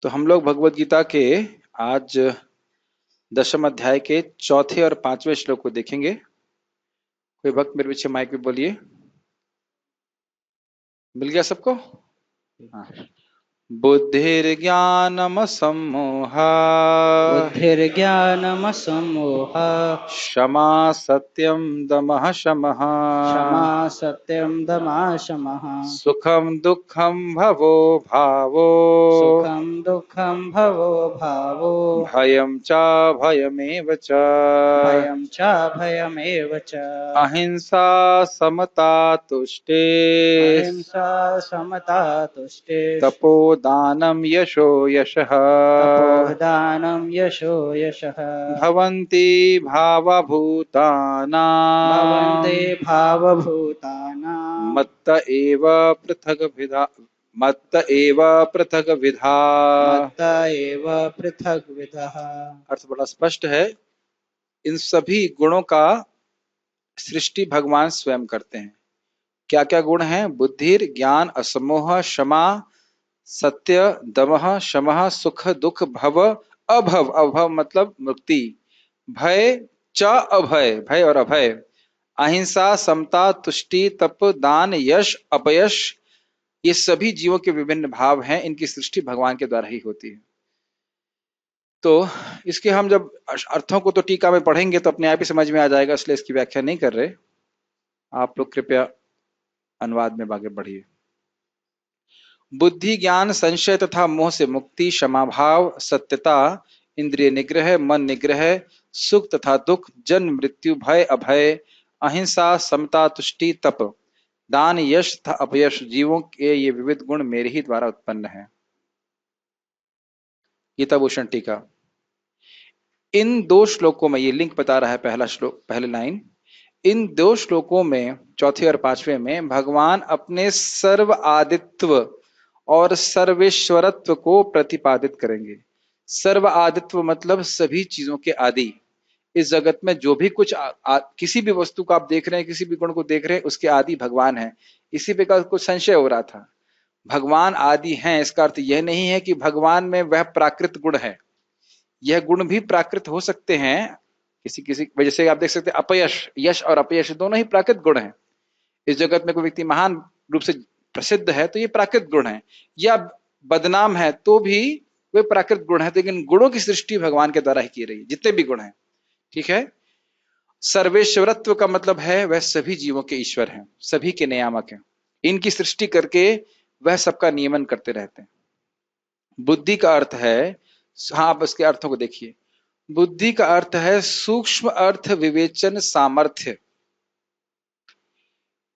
तो हम लोग भगवत गीता के आज दशम अध्याय के चौथे और पांचवें श्लोक को देखेंगे। कोई भक्त मेरे पीछे माइक पे बोलिए। मिल गया सबको? हाँ। बुद्धिर्ज्ञानमसम्मोहा बुद्धिर्ज्ञानमसम्मोहः क्षमा सत्यम दमः शमः क्षमा सत्यं दमः शमः सुखम दुःखम भवो भावो सुखं दुःखं भवो भावो भयं च भयमेव च भयं च भयमेव च अहिंसा समता तुष्टे अहिंसा समता तुष्टे तपोदानं यशो यशः तपोदानं यशो यशः भवन्ति भावभूतानां भवन्ते भावभूतानां मत्त एव पृथग्विधा मत्त एव पृथग्विधा। मत्त एव पृथग्विधः। अर्थ बड़ा स्पष्ट है। इन सभी गुणों का सृष्टि भगवान स्वयं करते हैं। क्या क्या गुण हैं? बुद्धिर ज्ञान असमोह क्षमा सत्य दमः शमः सुख दुख भव अभव। अभव मतलब मुक्ति। भय च अभय, भय और अभय। अहिंसा समता तुष्टि तप दान यश अपयश, ये सभी जीवों के विभिन्न भाव हैं। इनकी सृष्टि भगवान के द्वारा ही होती है। तो इसके हम जब अर्थों को तो टीका में पढ़ेंगे तो अपने आप ही समझ में आ जाएगा, इसलिए इसकी व्याख्या नहीं कर रहे। आप लोग कृपया अनुवाद में आगे बढ़िए। बुद्धि ज्ञान संशय तथा मोह से मुक्ति, क्षमा भाव, सत्यता, इंद्रिय निग्रह, मन निग्रह, सुख तथा दुख, जन्म मृत्यु, भय अभय, अहिंसा समता तुष्टि तप दान यश तथा अपयश, जीवों के ये विविध गुण मेरे ही द्वारा उत्पन्न है। गीता भूषण टीका। इन दो श्लोकों में, ये लिंक बता रहा है पहला श्लोक, पहले लाइन, इन दो श्लोकों में चौथे और पांचवें में भगवान अपने सर्व आदित्व और सर्वेश्वरत्व को प्रतिपादित करेंगे। सर्व आदित्व मतलब सभी चीजों के आदि। इस जगत में जो भी कुछ किसी भी वस्तु को आप देख रहे हैं, किसी भी गुण को देख रहे हैं, उसके आदि भगवान है। इसी पे कुछ संशय हो रहा था। भगवान आदि हैं, इसका अर्थ यह नहीं है कि भगवान में वह प्राकृत गुण है। यह गुण भी प्राकृत हो सकते हैं किसी किसी वजह से। आप देख सकते हैं अपयश, यश और अपयश दोनों ही प्राकृत गुण हैं। इस जगत में कोई व्यक्ति महान रूप से प्रसिद्ध है तो ये प्राकृत गुण है, या बदनाम है तो भी वे प्राकृत गुण है। लेकिन गुणों की सृष्टि भगवान के द्वारा ही की रही है, जितने भी गुण हैं। ठीक है। सर्वेश्वरत्व का मतलब है वह सभी जीवों के ईश्वर हैं, सभी के नियामक हैं। इनकी सृष्टि करके वह सबका नियमन करते रहते हैं। बुद्धि का अर्थ है, हाँ आप इसके अर्थों को देखिए। बुद्धि का अर्थ है सूक्ष्म अर्थ विवेचन सामर्थ्य।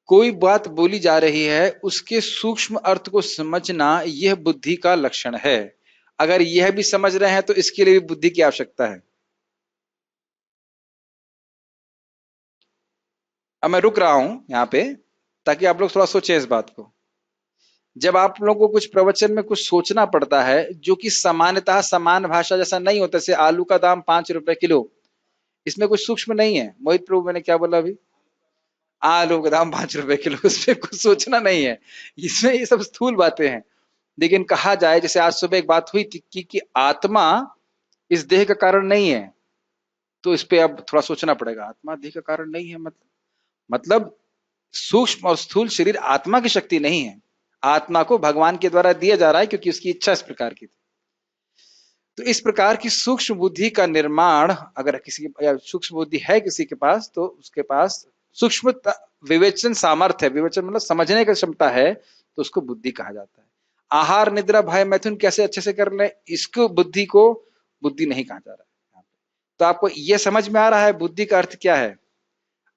कोई बात बोली जा रही है, उसके सूक्ष्म अर्थ को समझना, यह बुद्धि का लक्षण है। अगर यह भी समझ रहे हैं तो इसके लिए भी बुद्धि की आवश्यकता है। अब मैं रुक रहा हूं यहां पे ताकि आप लोग थोड़ा सोचें इस बात को। जब आप लोगों को कुछ प्रवचन में कुछ सोचना पड़ता है जो कि सामान्यतः समान भाषा जैसा नहीं होता, जैसे आलू का दाम 5 रुपए किलो, इसमें कुछ सूक्ष्म नहीं है। मोहित प्रभु मैंने क्या बोला अभी? आलू का दाम 5 रुपए किलो, उसमें कुछ सोचना नहीं है। इसमें ये सब स्थूल बातें हैं। लेकिन कहा जाए, जैसे आज सुबह एक बात हुई थी कि आत्मा इस देह का कारण नहीं है, तो इस पे अब थोड़ा सोचना पड़ेगा। आत्मा देह का कारण नहीं है मतलब सूक्ष्म और स्थूल शरीर आत्मा की शक्ति नहीं है। आत्मा को भगवान के द्वारा दिया जा रहा है क्योंकि उसकी इच्छा इस प्रकार की थी। तो इस प्रकार की सूक्ष्म बुद्धि का निर्माण अगर किसी या सूक्ष्म बुद्धि है किसी के पास, तो उसके पास सूक्ष्म विवेचन सामर्थ्य है। विवेचन मतलब समझने की क्षमता है, तो उसको बुद्धि कहा जाता है। आहार निद्रा भय मैथुन कैसे अच्छे से कर ले, इसको बुद्धि को बुद्धि नहीं कहा जा रहा है। तो आपको यह समझ में आ रहा है बुद्धि का अर्थ क्या है।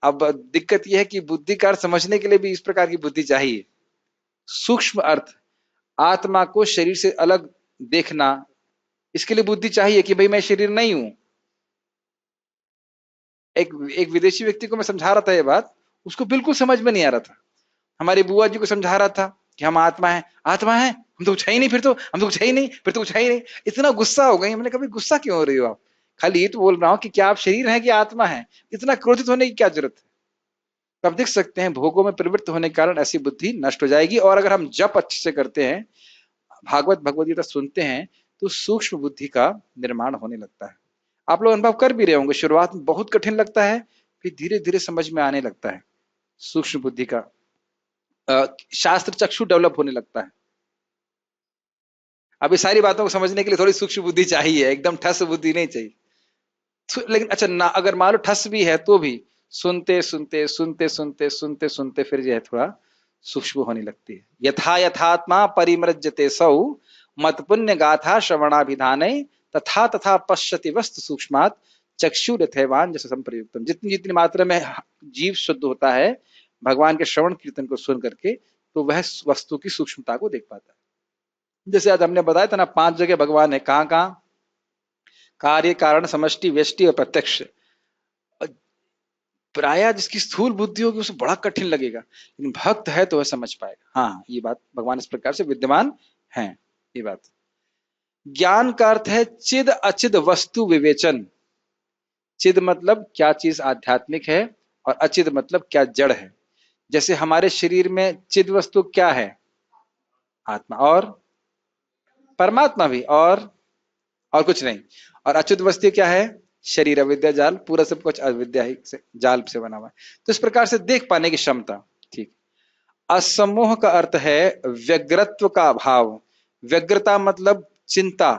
अब दिक्कत यह है कि बुद्धि का अर्थ समझने के लिए भी इस प्रकार की बुद्धि चाहिए। सूक्ष्म अर्थ, आत्मा को शरीर से अलग देखना, इसके लिए बुद्धि चाहिए कि भाई मैं शरीर नहीं हूं। एक विदेशी व्यक्ति को मैं समझा रहा था ये बात, उसको बिल्कुल समझ में नहीं आ रहा था। हमारी बुआ जी को समझा रहा था कि हम आत्मा है, आत्मा है, हम तो कुछ है ही नहीं, फिर तो हम तो कुछ है ही नहीं, फिर तो कुछ है ही नहीं। इतना गुस्सा हो गई। मैंने कभी गुस्सा क्यों हो रही हो आप? खाली ये तो बोल रहा हूं कि क्या आप शरीर हैं कि आत्मा है? इतना क्रोधित होने की क्या जरूरत है? तो आप देख सकते हैं भोगों में प्रवृत्त होने के कारण ऐसी बुद्धि नष्ट हो जाएगी। और अगर हम जप अच्छे से करते हैं, भागवत भगवद गीता सुनते हैं, तो सूक्ष्म बुद्धि का निर्माण होने लगता है। आप लोग अनुभव कर भी रहे होंगे, शुरुआत में बहुत कठिन लगता है, फिर धीरे धीरे समझ में आने लगता है। सूक्ष्म बुद्धि का शास्त्र चक्षु डेवलप होने लगता है। अब ये सारी बातों को समझने के लिए थोड़ी सूक्ष्म बुद्धि चाहिए, एकदम ठस बुद्धि नहीं चाहिए। लेकिन अच्छा ना, अगर मान लो ठस भी है तो भी सुनते सुनते सुनते सुनते सुनते सुनते फिर जो है थोड़ा सूक्ष्म होने लगती है। यथा यथात्मा परिमृज्यते सौ मत पुण्य गाथा श्रवणाभिधाने तथा तथा पश्यति वस्तु सूक्ष्मात् चक्षुरथैवान जैसे संप्रयुक्तम। जितनी जितनी मात्रा में जीव शुद्ध होता है भगवान के श्रवण कीर्तन को सुन करके, तो वह वस्तु की सूक्ष्मता को देख पाता है। जैसे आज हमने बताया था ना, 5 जगह भगवान है। कहाँ कहाँ? कार्य कारण समष्टि व्यष्टि और प्रत्यक्ष। प्राय जिसकी स्थूल बुद्धि होगी उसे बड़ा कठिन लगेगा, लेकिन भक्त है तो वह समझ पाएगा। हाँ, ये बात भगवान इस प्रकार से विद्यमान है। ये बात ज्ञान का अर्थ है चिद अचिद वस्तु विवेचन। चिद मतलब क्या चीज आध्यात्मिक है, और अचिद मतलब क्या जड़ है। जैसे हमारे शरीर में चिद वस्तु क्या है? आत्मा और परमात्मा भी, और कुछ नहीं। और अच्युत वस्तु क्या है? शरीर, अविद्या जाल, पूरा सब कुछ अविद्या ही से जाल से बना हुआ है। तो इस प्रकार से देख पाने की क्षमता। ठीक। असमोह का अर्थ है व्यग्रत्व का अभाव। व्यग्रता मतलब चिंता,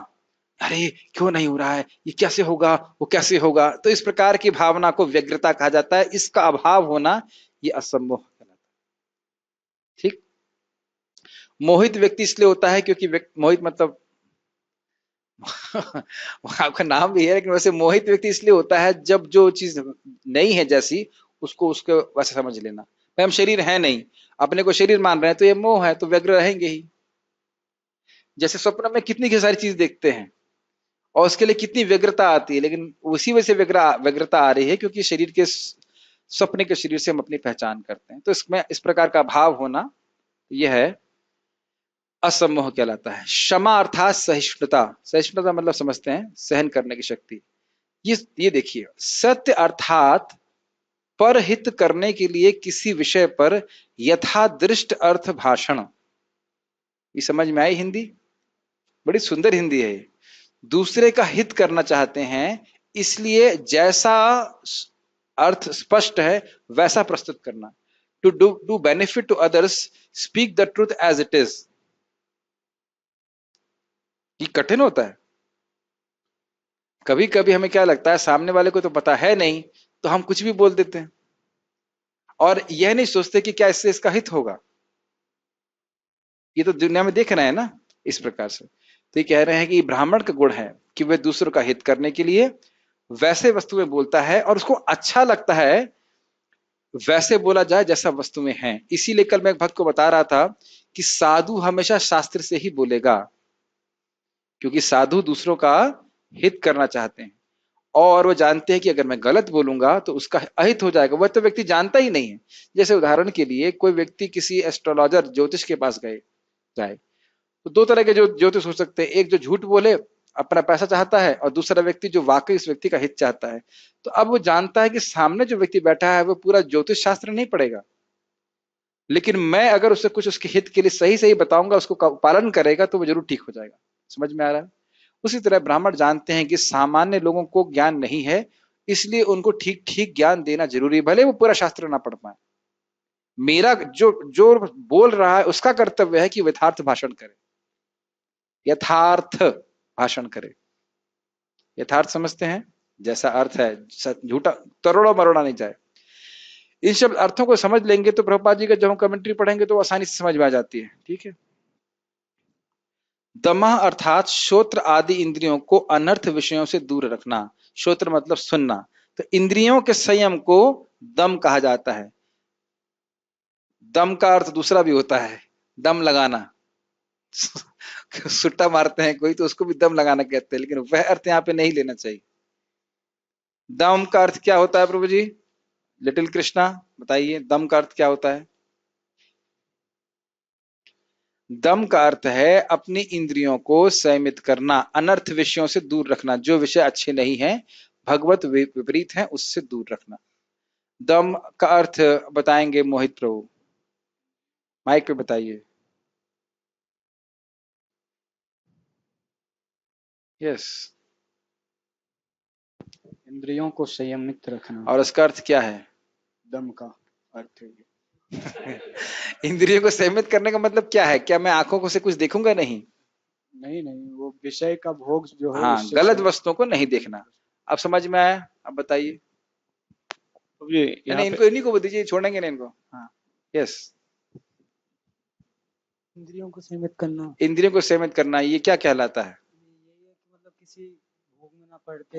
अरे क्यों नहीं हो रहा है, ये कैसे होगा, वो कैसे होगा। तो इस प्रकार की भावना को व्यग्रता कहा जाता है। इसका अभाव होना ये असमोह कहलाता है। ठीक। मोहित व्यक्ति इसलिए होता है क्योंकि मोहित मतलब आपका नाम भी है, लेकिन वैसे मोहित व्यक्ति इसलिए होता है जब जो चीज नहीं है जैसी, उसको उसके वैसे समझ लेना। भाई हम शरीर है नहीं, अपने को शरीर मान रहे हैं, तो ये मोह है, तो व्यग्र रहेंगे ही। जैसे स्वप्न में कितनी की सारी चीज देखते हैं और उसके लिए कितनी व्यग्रता आती है, लेकिन उसी वजह से व्यग्रता आ रही है क्योंकि शरीर के सपने के शरीर से हम अपनी पहचान करते हैं। तो इसमें इस प्रकार का भाव होना यह है असमोह कहलाता है। क्षमा अर्थात सहिष्णुता। सहिष्णुता मतलब समझते हैं सहन करने की शक्ति। ये देखिए, सत्य अर्थात परहित करने के लिए किसी विषय पर यथादृष्ट अर्थ भाषण। ये समझ में आई हिंदी? बड़ी सुंदर हिंदी है। दूसरे का हित करना चाहते हैं, इसलिए जैसा अर्थ स्पष्ट है वैसा प्रस्तुत करना। To do benefit to others, speak the truth as it is. ये कठिन होता है। कभी कभी हमें क्या लगता है, सामने वाले को तो पता है नहीं, तो हम कुछ भी बोल देते हैं और यह नहीं सोचते कि क्या इससे इसका हित होगा। ये तो दुनिया में देख रहे हैं ना इस प्रकार से। तो ये कह रहे हैं कि ब्राह्मण का गुण है कि वह दूसरों का हित करने के लिए वैसे वस्तु में बोलता है और उसको अच्छा लगता है वैसे बोला जाए जैसा वस्तु में है। इसीलिए कल मैं एक भक्त को बता रहा था कि साधु हमेशा शास्त्र से ही बोलेगा, क्योंकि साधु दूसरों का हित करना चाहते हैं और वो जानते हैं कि अगर मैं गलत बोलूंगा तो उसका अहित हो जाएगा। वह तो व्यक्ति जानता ही नहीं है। जैसे उदाहरण के लिए कोई व्यक्ति किसी एस्ट्रोलॉजर ज्योतिष के पास जाए, तो 2 तरह के जो ज्योतिष हो सकते हैं। एक जो झूठ बोले अपना पैसा चाहता है, और दूसरा व्यक्ति जो वाकई उस व्यक्ति का हित चाहता है। तो अब वो जानता है कि सामने जो व्यक्ति बैठा है वो पूरा ज्योतिष शास्त्र नहीं पढ़ेगा, लेकिन मैं अगर उससे कुछ उसके हित के लिए सही सही बताऊंगा, उसको पालन करेगा, तो वो जरूर ठीक हो जाएगा। समझ में आ रहा है? उसी तरह ब्राह्मण जानते हैं कि सामान्य लोगों को ज्ञान नहीं है, इसलिए उनको ठीक ठीक ज्ञान देना जरूरी है, भले वो पूरा शास्त्र ना पढ़ पाए। मेरा जो जो बोल रहा है उसका कर्तव्य है कि यथार्थ भाषण करे, यथार्थ भाषण करे। यथार्थ समझते हैं? जैसा अर्थ है, झूठा तरोड़ा मरोड़ा नहीं जाए। इन शब्द अर्थों को समझ लेंगे तो प्रभुपाद जी का जब हम कमेंट्री पढ़ेंगे तो आसानी से समझ में आ जाती है। ठीक है। दमः अर्थात श्रोत्र आदि इंद्रियों को अनर्थ विषयों से दूर रखना। श्रोत्र मतलब सुनना। तो इंद्रियों के संयम को दम कहा जाता है। दम का अर्थ दूसरा भी होता है, दम लगाना। सुट्टा मारते हैं कोई तो उसको भी दम लगाना कहते हैं, लेकिन वह अर्थ यहाँ पे नहीं लेना चाहिए। दम का अर्थ क्या होता है प्रभु जी? लिटिल कृष्णा बताइए, दम का अर्थ क्या होता है? दम का अर्थ है अपनी इंद्रियों को संयमित करना, अनर्थ विषयों से दूर रखना। जो विषय अच्छे नहीं हैं, भगवत विपरीत हैं, उससे दूर रखना। दम का अर्थ बताएंगे मोहित प्रभु, माइक पे बताइए। यस। इंद्रियों को संयमित रखना। और इसका अर्थ क्या है? दम का अर्थ है ये। इंद्रियों को संयमित करने का मतलब क्या है? क्या मैं आंखों को से कुछ देखूंगा नहीं? नहीं नहीं, वो विषय का भोग जो है हाँ, उससे गलत वस्तुओं को नहीं देखना। अब समझ में आया? अब बताइए। ये नहीं यहाँ नहीं, पे इनको इन्हीं को दीजिए, छोड़ेंगे नहीं इनको। हाँ, यस। इंद्रियों को सीमित करना। इंद्रियों को सीमित करना, ये क्या कहलाता है? यही है कि मतलब किसी भोग में ना पड़ते।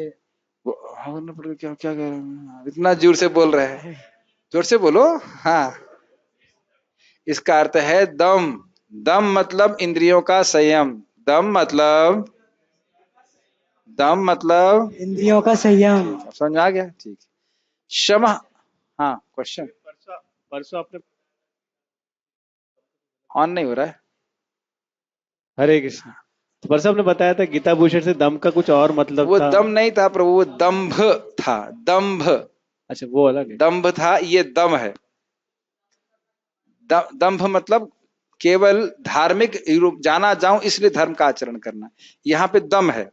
हाँ, ना पड़ क्या क्या कह रहे हैं? इतना जोर से बोल रहे हैं, जोर से बोलो। हाँ, इसका अर्थ है दम। दम मतलब इंद्रियों का संयम। दम मतलब, दम मतलब इंद्रियों का संयम। समझ में आ गया? ठीक। क्षमा। हाँ, क्वेश्चन परसों आपने ऑन नहीं हो रहा है। हरे कृष्ण, तो परसों आपने बताया था गीता भूषण से दम का कुछ और मतलब वो था। दम नहीं था प्रभु, वो दंभ था। दंभ, अच्छा, वो अलग है। दंभ था, ये दम है। दंभ मतलब केवल धार्मिक रूप जाना जाऊं इसलिए धर्म का आचरण करना। यहाँ पे दम है।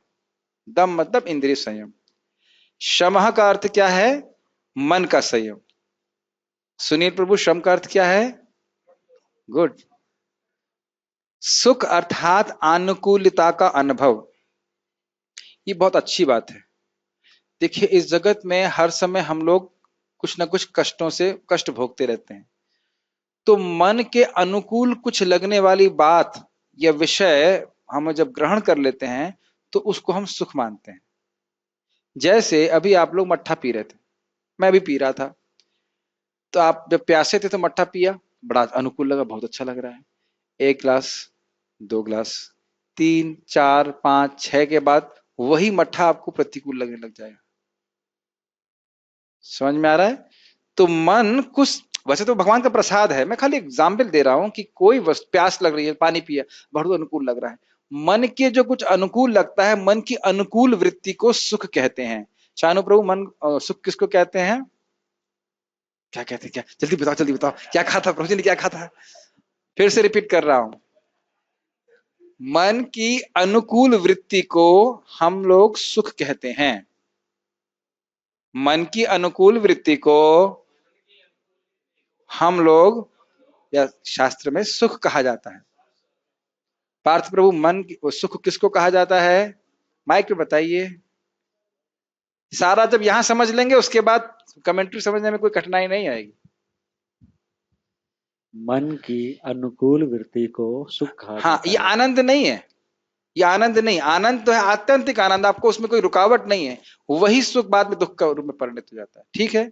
दम मतलब इंद्रिय संयम। शमः का अर्थ क्या है? मन का संयम। सुनील प्रभु, शम का अर्थ क्या है? गुड। सुख अर्थात अनुकूलता का अनुभव। ये बहुत अच्छी बात है। देखिए, इस जगत में हर समय हम लोग कुछ ना कुछ कष्टों से कष्ट भोगते रहते हैं। तो मन के अनुकूल कुछ लगने वाली बात या विषय हम जब ग्रहण कर लेते हैं तो उसको हम सुख मानते हैं। जैसे अभी आप लोग मट्ठा पी रहे थे, मैं भी पी रहा था। तो आप जब प्यासे थे तो मट्ठा पिया, बड़ा अनुकूल लगा, बहुत अच्छा लग रहा है। 1 गिलास, 2 गिलास, 3, 4, 5, 6 के बाद वही मट्ठा आपको प्रतिकूल लगने लग जाएगा। समझ में आ रहा है? तो मन कुछ, वैसे तो भगवान का प्रसाद है, मैं खाली एग्जाम्पल दे रहा हूं कि कोई वस्तु, प्यास लग रही है, पानी पिया, बहुत अनुकूल लग रहा है। मन के जो कुछ अनुकूल लगता है, मन की अनुकूल वृत्ति को सुख कहते हैं। शानु प्रभु, मन सुख किसको कहते हैं? क्या कहते हैं? क्या, जल्दी बताओ, जल्दी बताओ, क्या खाता प्रभु जी ने, क्या खाता? फिर से रिपीट कर रहा हूं। मन की अनुकूल वृत्ति को हम लोग सुख कहते हैं। मन की अनुकूल वृत्ति को हम लोग, या शास्त्र में सुख कहा जाता है। पार्थ प्रभु, मन सुख किसको कहा जाता है? माइक पे बताइए। सारा जब यहां समझ लेंगे उसके बाद कमेंट्री समझने में कोई कठिनाई नहीं आएगी। मन की अनुकूल वृत्ति को सुख कहा हाँ, जाता ये है। आनंद नहीं है। ये आनंद नहीं, आनंद तो है आत्यंतिक आनंद, आपको उसमें कोई रुकावट नहीं है। वही सुख बाद में दुख का रूप में परिणत हो जाता है। ठीक है।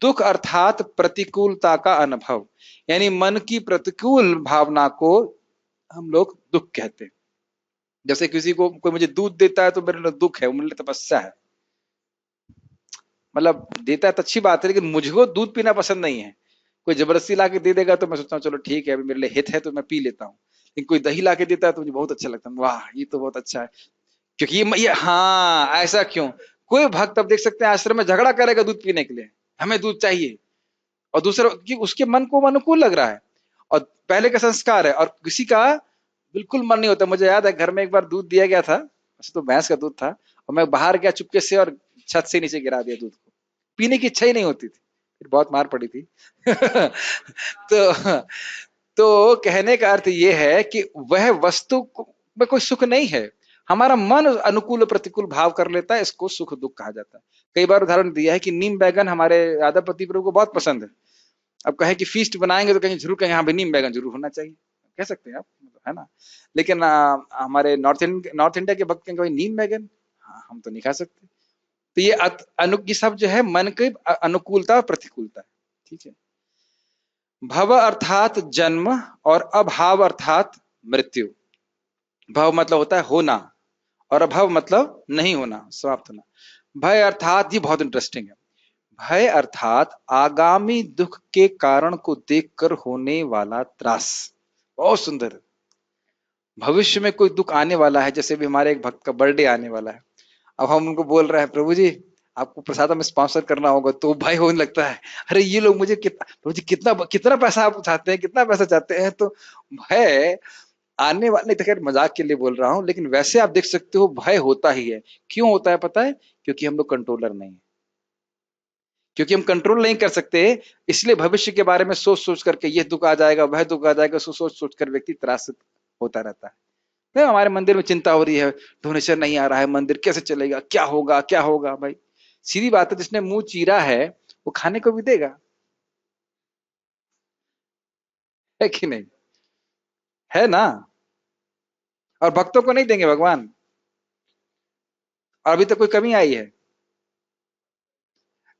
दुख अर्थात प्रतिकूलता का अनुभव, यानी मन की प्रतिकूल भावना को हम लोग दुख कहते हैं। जैसे किसी को कोई मुझे दूध देता है तो मेरे लिए दुख है, वो मेरे लिए तपस्या है। मतलब देता है तो अच्छी बात है, लेकिन मुझको दूध पीना पसंद नहीं है। कोई जबरदस्ती ला के दे देगा तो मैं सोचता हूँ चलो ठीक है, अभी मेरे लिए हित है तो मैं पी लेता हूँ। लेकिन कोई दही ला के देता है तो मुझे बहुत अच्छा लगता है, वाह ये तो बहुत अच्छा है। क्योंकि ये हाँ, ऐसा क्यों? कोई भक्त अब देख सकते हैं आश्रम में झगड़ा करेगा दूध पीने के लिए, हमें दूध चाहिए, और दूसरा कि उसके मन को अनुकूल लग रहा है और पहले का संस्कार है, और किसी का बिल्कुल मन नहीं होता। मुझे याद है घर में एक बार दूध दिया गया था, वैसे तो भैंस का दूध था, और मैं बाहर गया चुपके से और छत से नीचे गिरा दिया दूध को। पीने की इच्छा ही नहीं होती थी, फिर बहुत मार पड़ी थी। तो कहने का अर्थ यह है कि वह वस्तु में कोई सुख नहीं है। हमारा मन अनुकूल और प्रतिकूल भाव कर लेता है, इसको सुख दुख कहा जाता है। कई बार उदाहरण दिया है कि नीम बैगन हमारे यादव पति प्रभु को बहुत पसंद है। अब कहे कि फीस्ट बनाएंगे तो कहीं जरूर कहें हाँ भाई नीम बैगन जरूर होना चाहिए, कह सकते हैं आप, है ना। लेकिन हमारे नॉर्थ इंडिया के भक्त कहेंगे नीम बैगन, हाँ हम तो नहीं खा सकते। तो ये सब जो है मन की अनुकूलता और प्रतिकूलता है। ठीक है। भव अर्थात जन्म और अभाव अर्थात मृत्यु। भव मतलब होता है होना, और अभाव मतलब नहीं होना, समाप्त होना। भय अर्थात, ये बहुत इंटरेस्टिंग है, भय अर्थात आगामी दुख के कारण को देखकर होने वाला त्रास। बहुत सुंदर। भविष्य में कोई दुख आने वाला है, जैसे भी हमारे एक भक्त का बर्थडे आने वाला है, अब हम उनको बोल रहे हैं प्रभु जी आपको प्रसाद में स्पॉन्सर करना होगा, तो भाई होने लगता है अरे ये लोग मुझे कितना प्रभु जी कितना कितना पैसा आप चाहते हैं, कितना पैसा चाहते हैं। तो भय आने वाले, तो खैर मजाक के लिए बोल रहा हूं, लेकिन वैसे आप देख सकते हो भय होता ही है। क्यों होता है पता है? क्योंकि हम लोग कंट्रोलर नहीं है, क्योंकि हम कंट्रोल नहीं कर सकते, इसलिए भविष्य के बारे में सोच सोच करके ये दुख आ जाएगा, वह दुख आ जाएगा, सोच सोच कर व्यक्ति त्रासित होता रहता है। नहीं, हमारे मंदिर में चिंता हो रही है, डोनेशन नहीं आ रहा है, मंदिर कैसे चलेगा, क्या होगा क्या होगा। भाई सीधी बात है, जिसने मुंह चीरा है वो खाने को भी देगा, है कि नहीं? है ना? और भक्तों को नहीं देंगे भगवान? और अभी तक कोई कमी आई है?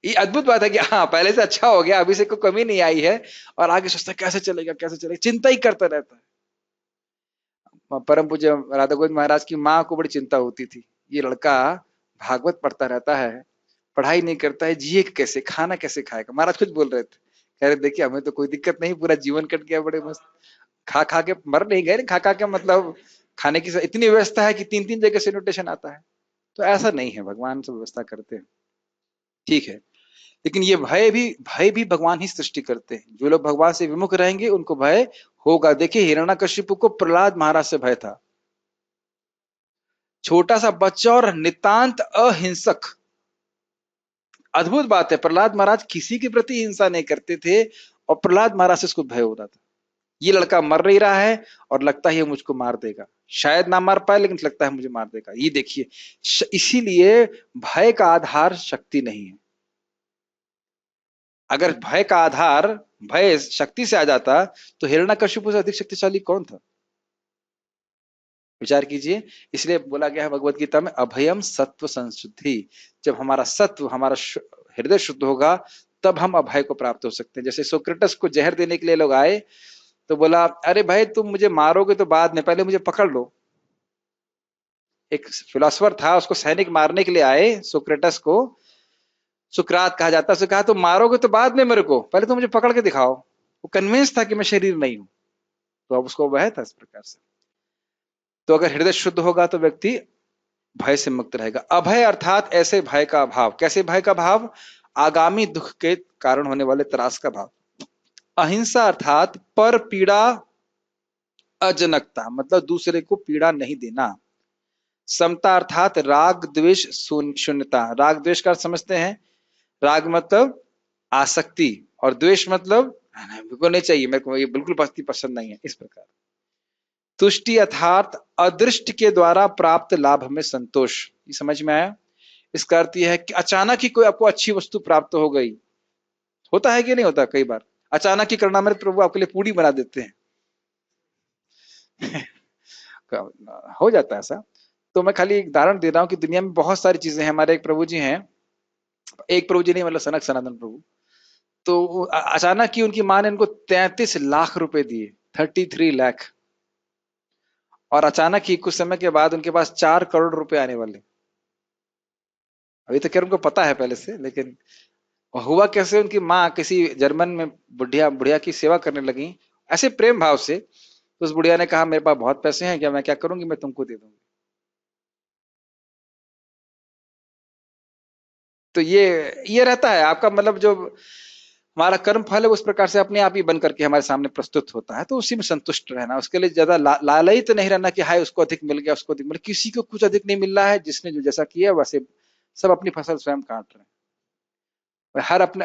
ये अद्भुत बात है कि हाँ पहले से अच्छा हो गया, अभी से कोई कमी नहीं आई है, और आगे सोचता है कैसे चलेगा कैसे चलेगा, चिंता ही करता रहता है। परम पूज्य राधा गोविंद महाराज की माँ को बड़ी चिंता होती थी, ये लड़का भागवत पढ़ता रहता है, पढ़ाई नहीं करता है, जिए कैसे, खाना कैसे खाएगा। महाराज कुछ बोल रहे थे, कह रहे देखिए हमें तो कोई दिक्कत नहीं, पूरा जीवन कट गया बड़े मस्त, खा खा के मर नहीं गए, खा खा के मतलब खाने की इतनी व्यवस्था है कि तीन तीन जगह से इन्विटेशन आता है। तो ऐसा नहीं है, भगवान सब व्यवस्था करते हैं, ठीक है। लेकिन ये भय भी भगवान ही सृष्टि करते हैं। जो लोग भगवान से विमुख रहेंगे उनको भय होगा। देखिए हिरण्यकशिपु को प्रहलाद महाराज से भय था, छोटा सा बच्चा और नितांत अहिंसक। अद्भुत बात है, प्रहलाद महाराज किसी के प्रति हिंसा नहीं करते थे, और प्रहलाद महाराज से उसको भय होता था, ये लड़का मर नहीं रहा है और लगता है ये मुझको मार देगा, शायद ना मार पाए लेकिन लगता है मुझे मार देगा। ये देखिए, इसीलिए भय का आधार शक्ति नहीं है। अगर भय का आधार भय शक्ति से आ जाता तो हिरण्यकशिपु से अधिक शक्तिशाली कौन था? विचार कीजिए। इसलिए बोला गया है भगवत गीता में, अभयम सत्व संशुद्धि। जब हमारा सत्व, हमारा हृदय शुद्ध होगा, तब हम अभय को प्राप्त हो सकते हैं। जैसे सोक्रेटस को जहर देने के लिए लोग आए, तो बोला अरे भाई तुम मुझे मारोगे तो बाद में, पहले मुझे पकड़ लो। एक फिलोसफर था, उसको सैनिक मारने के लिए आए, सोक्रेटस को सुकरात कहा जाता है। उसने कहा तुम मारोगे तो बाद में मेरे को, पहले तो मुझे पकड़ के दिखाओ। वो कन्विंस था कि मैं शरीर नहीं हूं, तो अब उसको वह था इस प्रकार से। तो अगर हृदय शुद्ध होगा तो व्यक्ति भय से मुक्त रहेगा। अभय अर्थात ऐसे भय का भाव। कैसे भय का भाव? आगामी दुख के कारण होने वाले त्रास का भाव। अहिंसा अर्थात पर पीड़ा अजनकता, मतलब दूसरे को पीड़ा नहीं देना। समता अर्थात राग द्वेष शून्यता। राग द्वेष का अर्थ समझते हैं? राग मतलब आसक्ति, और द्वेष मतलब मेरे को नहीं चाहिए, मेरे को ये बिल्कुल पसंद नहीं है, इस प्रकार। तुष्टि अर्थात अदृष्ट के द्वारा प्राप्त लाभ में संतोष। ये समझ में आया? इसका अर्थ यह है कि अचानक ही कोई आपको अच्छी वस्तु प्राप्त हो गई, होता है कि नहीं होता? कई बार अचानक ही करुणामृत प्रभु आपके लिए पूरी बना देते हैं हो जाता है ऐसा। तो मैं खाली एक उदाहरण दे रहा हूं कि दुनिया में बहुत सारी चीजें हैं। हमारे एक प्रभु जी हैं, एक प्रभु जी नहीं मतलब सनक सनातन प्रभु, तो अचानक ही उनकी मां ने उनको 33 लाख रुपए दिए, 33 लाख। और अचानक ही कुछ समय के बाद उनके पास 4 करोड़ रुपए आने वाले। अभी तो क्या उनको पता है पहले से, लेकिन हुआ कैसे? उनकी माँ किसी जर्मन में बुढ़िया बुढ़िया की सेवा करने लगी, ऐसे प्रेम भाव से। तो उस बुढ़िया ने कहा मेरे पास बहुत पैसे हैं, क्या मैं क्या करूंगी, मैं तुमको दे दूंगी। तो ये रहता है आपका, मतलब जो हमारा कर्म फल है उस प्रकार से अपने आप ही बन करके हमारे सामने प्रस्तुत होता है, तो उसी में संतुष्ट रहना। उसके लिए ज्यादा लालयित तो नहीं रहना कि हाय उसको अधिक मिल गया, उसको अधिक मिल गया। किसी को कुछ अधिक नहीं मिल रहा है, जिसने जो जैसा किया वैसे सब अपनी फसल स्वयं काट रहे हैं।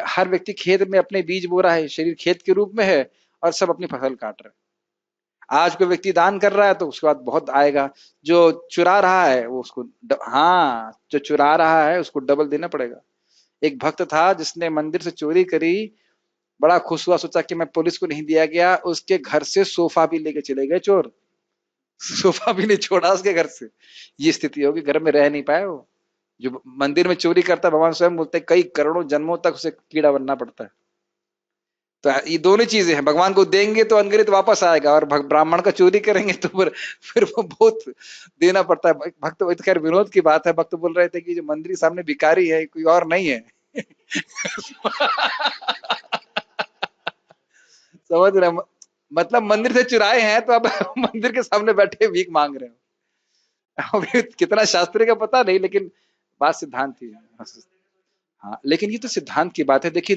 हर व्यक्ति खेत में अपने बीज बो रहा है, शरीर खेत के रूप में है, और सब अपनी फसल काट रहे हैं। आज कोई व्यक्ति दान कर रहा है तो उसके बाद बहुत आएगा, जो चुरा रहा है वो उसको हाँ, जो चुरा रहा है उसको डबल देना पड़ेगा। एक भक्त था जिसने मंदिर से चोरी करी, बड़ा खुश हुआ, सोचा कि मैं पुलिस को नहीं दिया गया, उसके घर से सोफा भी लेके चले गए चोर, सोफा भी नहीं छोड़ा उसके घर से। ये स्थिति होगी, घर में रह नहीं पाए वो। जो मंदिर में चोरी करता, भगवान स्वयं बोलते कई करोड़ों जन्मों तक उसे कीड़ा बनना पड़ता है। तो ये दोनों चीजें हैं, भगवान को देंगे तो अनगिनत वापस आएगा, और ब्राह्मण का चोरी करेंगे तो फिर वो बहुत देना पड़ता है। भक्त तो खैर विनोद की बात है, भक्त बोल रहे थे कि जो मंदिर के सामने भिखारी है कोई और नहीं है समझ रहे? मतलब मंदिर से चुराए हैं तो अब मंदिर के सामने बैठे भीख मांग रहे हो। अभी कितना शास्त्री का पता नहीं, लेकिन बात सिद्धांत थी। हाँ, लेकिन ये तो सिद्धांत की बात है। देखिए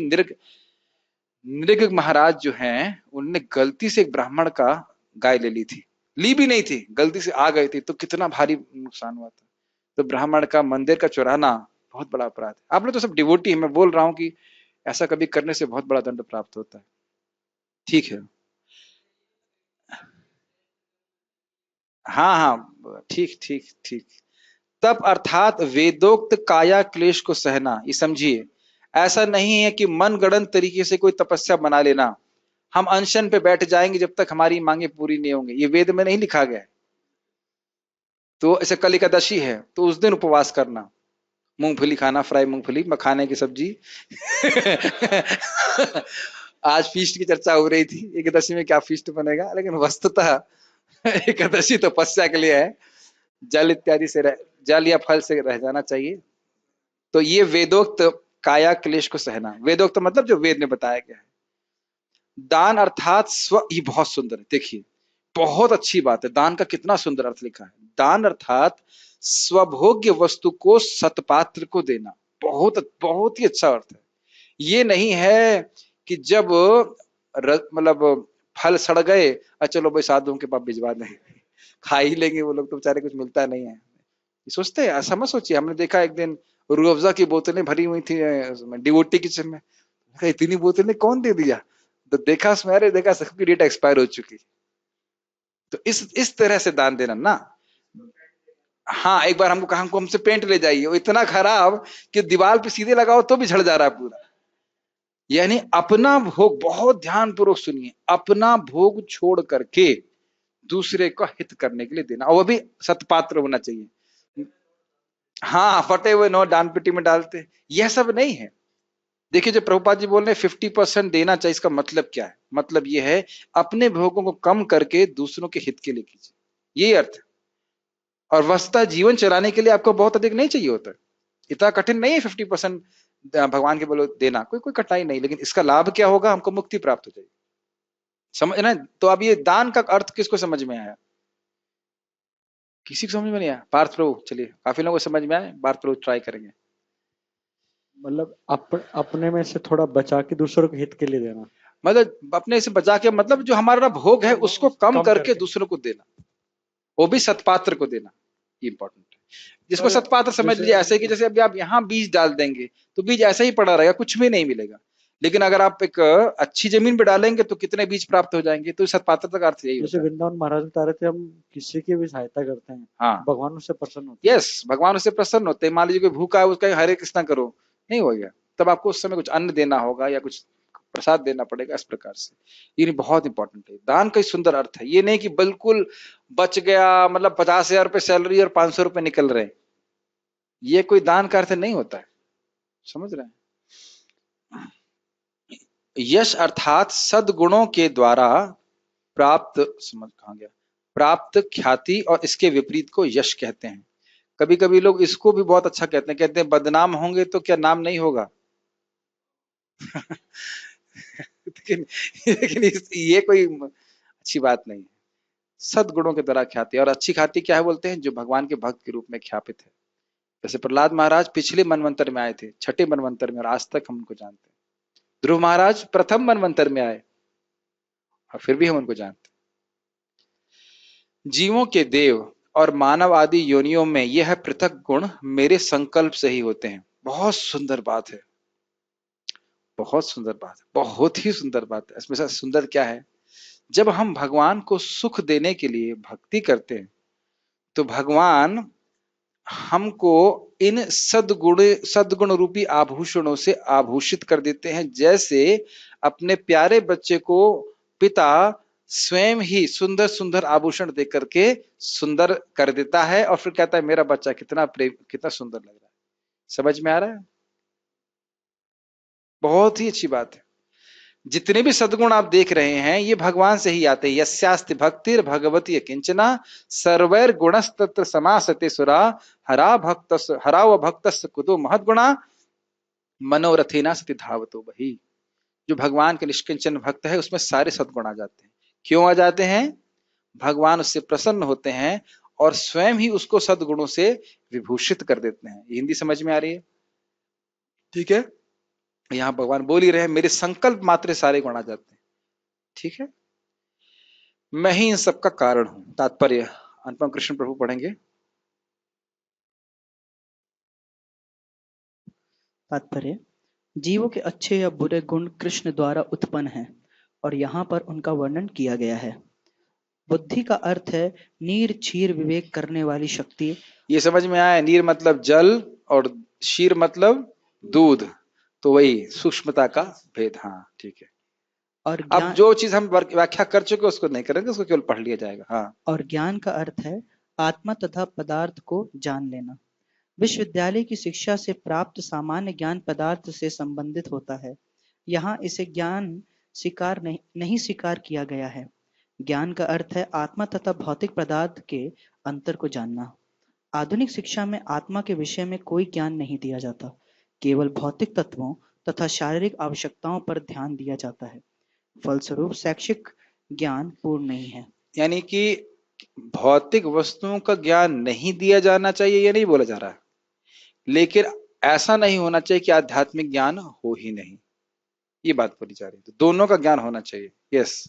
नृग महाराज जो हैं, उनने गलती से एक ब्राह्मण का गाय ले ली थी, ली भी नहीं थी, गलती से आ गई थी, तो कितना भारी नुकसान हुआ था। तो ब्राह्मण का मंदिर का चुराना बहुत बड़ा अपराध है। आप लोग तो सब डिवोटी है, मैं बोल रहा हूं कि ऐसा कभी करने से बहुत बड़ा दंड प्राप्त होता है। ठीक है, हाँ हाँ, ठीक ठीक ठीक। तप अर्थात वेदोक्त काया क्लेश को सहना, ये समझिए। ऐसा नहीं है कि मन गढ़ंत तरीके से कोई तपस्या बना लेना, हम अनशन पे बैठ जाएंगे जब तक हमारी मांगे पूरी नहीं होंगी, ये वेद में नहीं लिखा गया है। तो ऐसे कल एकादशी है तो उस दिन उपवास करना, मूंगफली खाना, फ्राई मूंगफली, मखाने की सब्जी। आज फीस्ट की चर्चा हो रही थी, एकादशी में क्या फीस्ट बनेगा, लेकिन वस्तुतः एकादशी तपस्या के लिए है। जल इत्यादि से जल या फल से रह जाना चाहिए। तो ये वेदोक्त काया क्लेश को सहना, वेदोक्त मतलब जो वेद में बताया गया है। दान अर्थात स्व, ये बहुत सुंदर है, देखिए बहुत अच्छी बात है, दान का कितना सुंदर अर्थ लिखा है। दान अर्थात स्वभोग्य वस्तु को सतपात्र को देना, बहुत बहुत ही अच्छा अर्थ है। ये नहीं है कि जब मतलब फल सड़ गए, चलो भाई साधुओं के पास भिजवा दें, खा ही लेंगे वो लोग, तो बेचारे कुछ मिलता नहीं है। सोचते हैं, ऐसा मत सोचिए। हमने देखा एक दिन रूह अफ़ज़ा की बोतलें भरी हुई थी डिवोटी किचन में, इतनी बोतलें कौन दे दिया, तो देखा उसमें, अरे देखा सबकी डेट एक्सपायर हो चुकी। तो इस तरह से दान देना ना। हाँ, एक बार हमको कहा हमको हमसे पेंट ले जाइए, वो इतना खराब कि दीवार पे सीधे लगाओ तो भी झड़ जा रहा है पूरा। यानी अपना भोग, बहुत ध्यान पूर्वक सुनिए, अपना भोग छोड़ करके दूसरे का हित करने के लिए देना, और वो भी सतपात्र होना चाहिए। हाँ, फटे हुए नोट दान पेटी में डालते, यह सब नहीं है। देखिए जो प्रभुपाद जी बोल रहे हैं 50% देना चाहिए, इसका मतलब क्या है? मतलब यह है अपने भोगों को कम करके दूसरों के हित के लिए कीजिए, ये अर्थ है। और वस्तुतः जीवन चलाने के लिए आपको बहुत अधिक नहीं चाहिए होता, इतना कठिन नहीं है 50% भगवान के बोलो देना, कोई कोई कठिनाई नहीं, लेकिन इसका लाभ क्या होगा, हमको मुक्ति प्राप्त हो जाएगी, समझ ना। तो अब ये दान का अर्थ किसको समझ में आया? किसी को समझ में नहीं आया? पार्थ प्रभु, चलिए काफी लोगों को समझ में आया, पार्थ प्रभु ट्राई करेंगे। मतलब अपने में से थोड़ा बचा के दूसरों के हित के लिए देना, मतलब अपने से बचा के, मतलब जो हमारा भोग है उसको कम करके दूसरों को देना, वो भी सतपात्र को देना, ये इंपॉर्टेंट है। जिसको सतपात्र समझ लीजिए ऐसे कि जैसे अभी आप यहाँ बीज डाल देंगे तो बीज ऐसा ही पड़ा रहेगा, कुछ भी नहीं मिलेगा। लेकिन अगर आप एक अच्छी जमीन पे डालेंगे तो कितने बीज प्राप्त हो जाएंगे, तो सतपात्रता का अर्थ यही जैसे होता है। वृंदावन महाराज बता रहे थे, हम किसी की भी सहायता करते हैं, हाँ, भगवान उससे प्रसन्न होते हैं। यस, भगवान उससे प्रसन्न होते हैं। मान लीजिए कोई भूखा है, उसका हरे कृष्णा करो, नहीं हो गया, तब आपको उस समय कुछ अन्न देना होगा या कुछ प्रसाद देना पड़ेगा, इस प्रकार से। ये बहुत इंपॉर्टेंट है, दान का सुंदर अर्थ है। ये नहीं कि बिल्कुल बच गया, मतलब 50,000 रुपए सैलरी और 500 रुपए निकल रहे, ये कोई दान का अर्थ नहीं होता है, समझ रहे हैं। यश अर्थात सद्गुणों के द्वारा प्राप्त, समझ कहां गया, प्राप्त ख्याति, और इसके विपरीत को यश कहते हैं। कभी कभी लोग इसको भी बहुत अच्छा कहते हैं बदनाम होंगे तो क्या नाम नहीं होगा। लेकिन ये कोई अच्छी बात नहीं है। सद्गुणों के द्वारा ख्याति, और अच्छी ख्याति क्या है बोलते हैं, जो भगवान के भक्त के रूप में ख्यापित है। जैसे प्रहलाद महाराज पिछले मनवंतर में आए थे, छठे मनवंतर में, और आज तक हम उनको जानते हैं। ध्रुव महाराज प्रथम मनवंतर में आए और फिर भी हम उनको जानते हैं। जीवों के देव और मानव आदि योनियों में यह पृथक गुण मेरे संकल्प से ही होते हैं। बहुत सुंदर बात है, बहुत सुंदर बात है, बहुत ही सुंदर बात है। इसमें से सुंदर क्या है, जब हम भगवान को सुख देने के लिए भक्ति करते हैं तो भगवान हमको इन सद्गुण रूपी आभूषणों से आभूषित कर देते हैं। जैसे अपने प्यारे बच्चे को पिता स्वयं ही सुंदर सुंदर आभूषण दे करके सुंदर कर देता है, और फिर कहता है मेरा बच्चा कितना प्रेम, कितना सुंदर लग रहा है। समझ में आ रहा है? बहुत ही अच्छी बात है। जितने भी सद्गुण आप देख रहे हैं ये भगवान से ही आते हैं। यस्यास्ति भक्तिर भगवती किंचना सर्वैर गुणस्तत्र समासते सुरा हरा व भक्तस्य कुतो महद्गुणा मनोरथेना सति धावतो बही। जो भगवान के निष्किंचन भक्त है उसमें सारे सद्गुण आ जाते हैं। क्यों आ जाते हैं? भगवान उससे प्रसन्न होते हैं और स्वयं ही उसको सद्गुणों से विभूषित कर देते हैं। हिंदी समझ में आ रही है? ठीक है, यहां भगवान बोल ही रहे हैं मेरे संकल्प मात्र सारे गुण आ जाते हैं। ठीक है, मैं ही इन सब का कारण हूं। तात्पर्य अनुपम कृष्ण प्रभु पढ़ेंगे। तात्पर्य, जीवों के अच्छे या बुरे गुण कृष्ण द्वारा उत्पन्न हैं और यहाँ पर उनका वर्णन किया गया है। बुद्धि का अर्थ है नीर क्षीर विवेक करने वाली शक्ति। ये समझ में आया? नीर मतलब जल और क्षीर मतलब दूध, तो वही सूक्ष्मता का भेद। हाँ ठीक है। और अब ज्ञान जो चीज हम व्याख्या कर चुके उसको नहीं करेंगे, उसको केवल पढ़ लिया जाएगा। हाँ। और ज्ञान का अर्थ है आत्मा तथा पदार्थ को जान लेना। विश्वविद्यालय की शिक्षा से प्राप्त सामान्य ज्ञान पदार्थ से संबंधित होता है। यहाँ इसे ज्ञान नहीं स्वीकार किया गया है। ज्ञान का अर्थ है आत्मा तथा भौतिक पदार्थ के अंतर को जानना। आधुनिक शिक्षा में आत्मा के विषय में कोई ज्ञान नहीं दिया जाता, केवल भौतिक तत्वों तथा शारीरिक आवश्यकताओं पर ध्यान दिया जाता है। फलस्वरूप शैक्षिक ज्ञान पूर्ण नहीं है। यानी कि भौतिक वस्तुओं का ज्ञान नहीं दिया जाना चाहिए, ये नहीं बोला जा रहा है, लेकिन ऐसा नहीं होना चाहिए कि आध्यात्मिक ज्ञान हो ही नहीं, ये बात बोली जा रही है। तो दोनों का ज्ञान होना चाहिए। यस।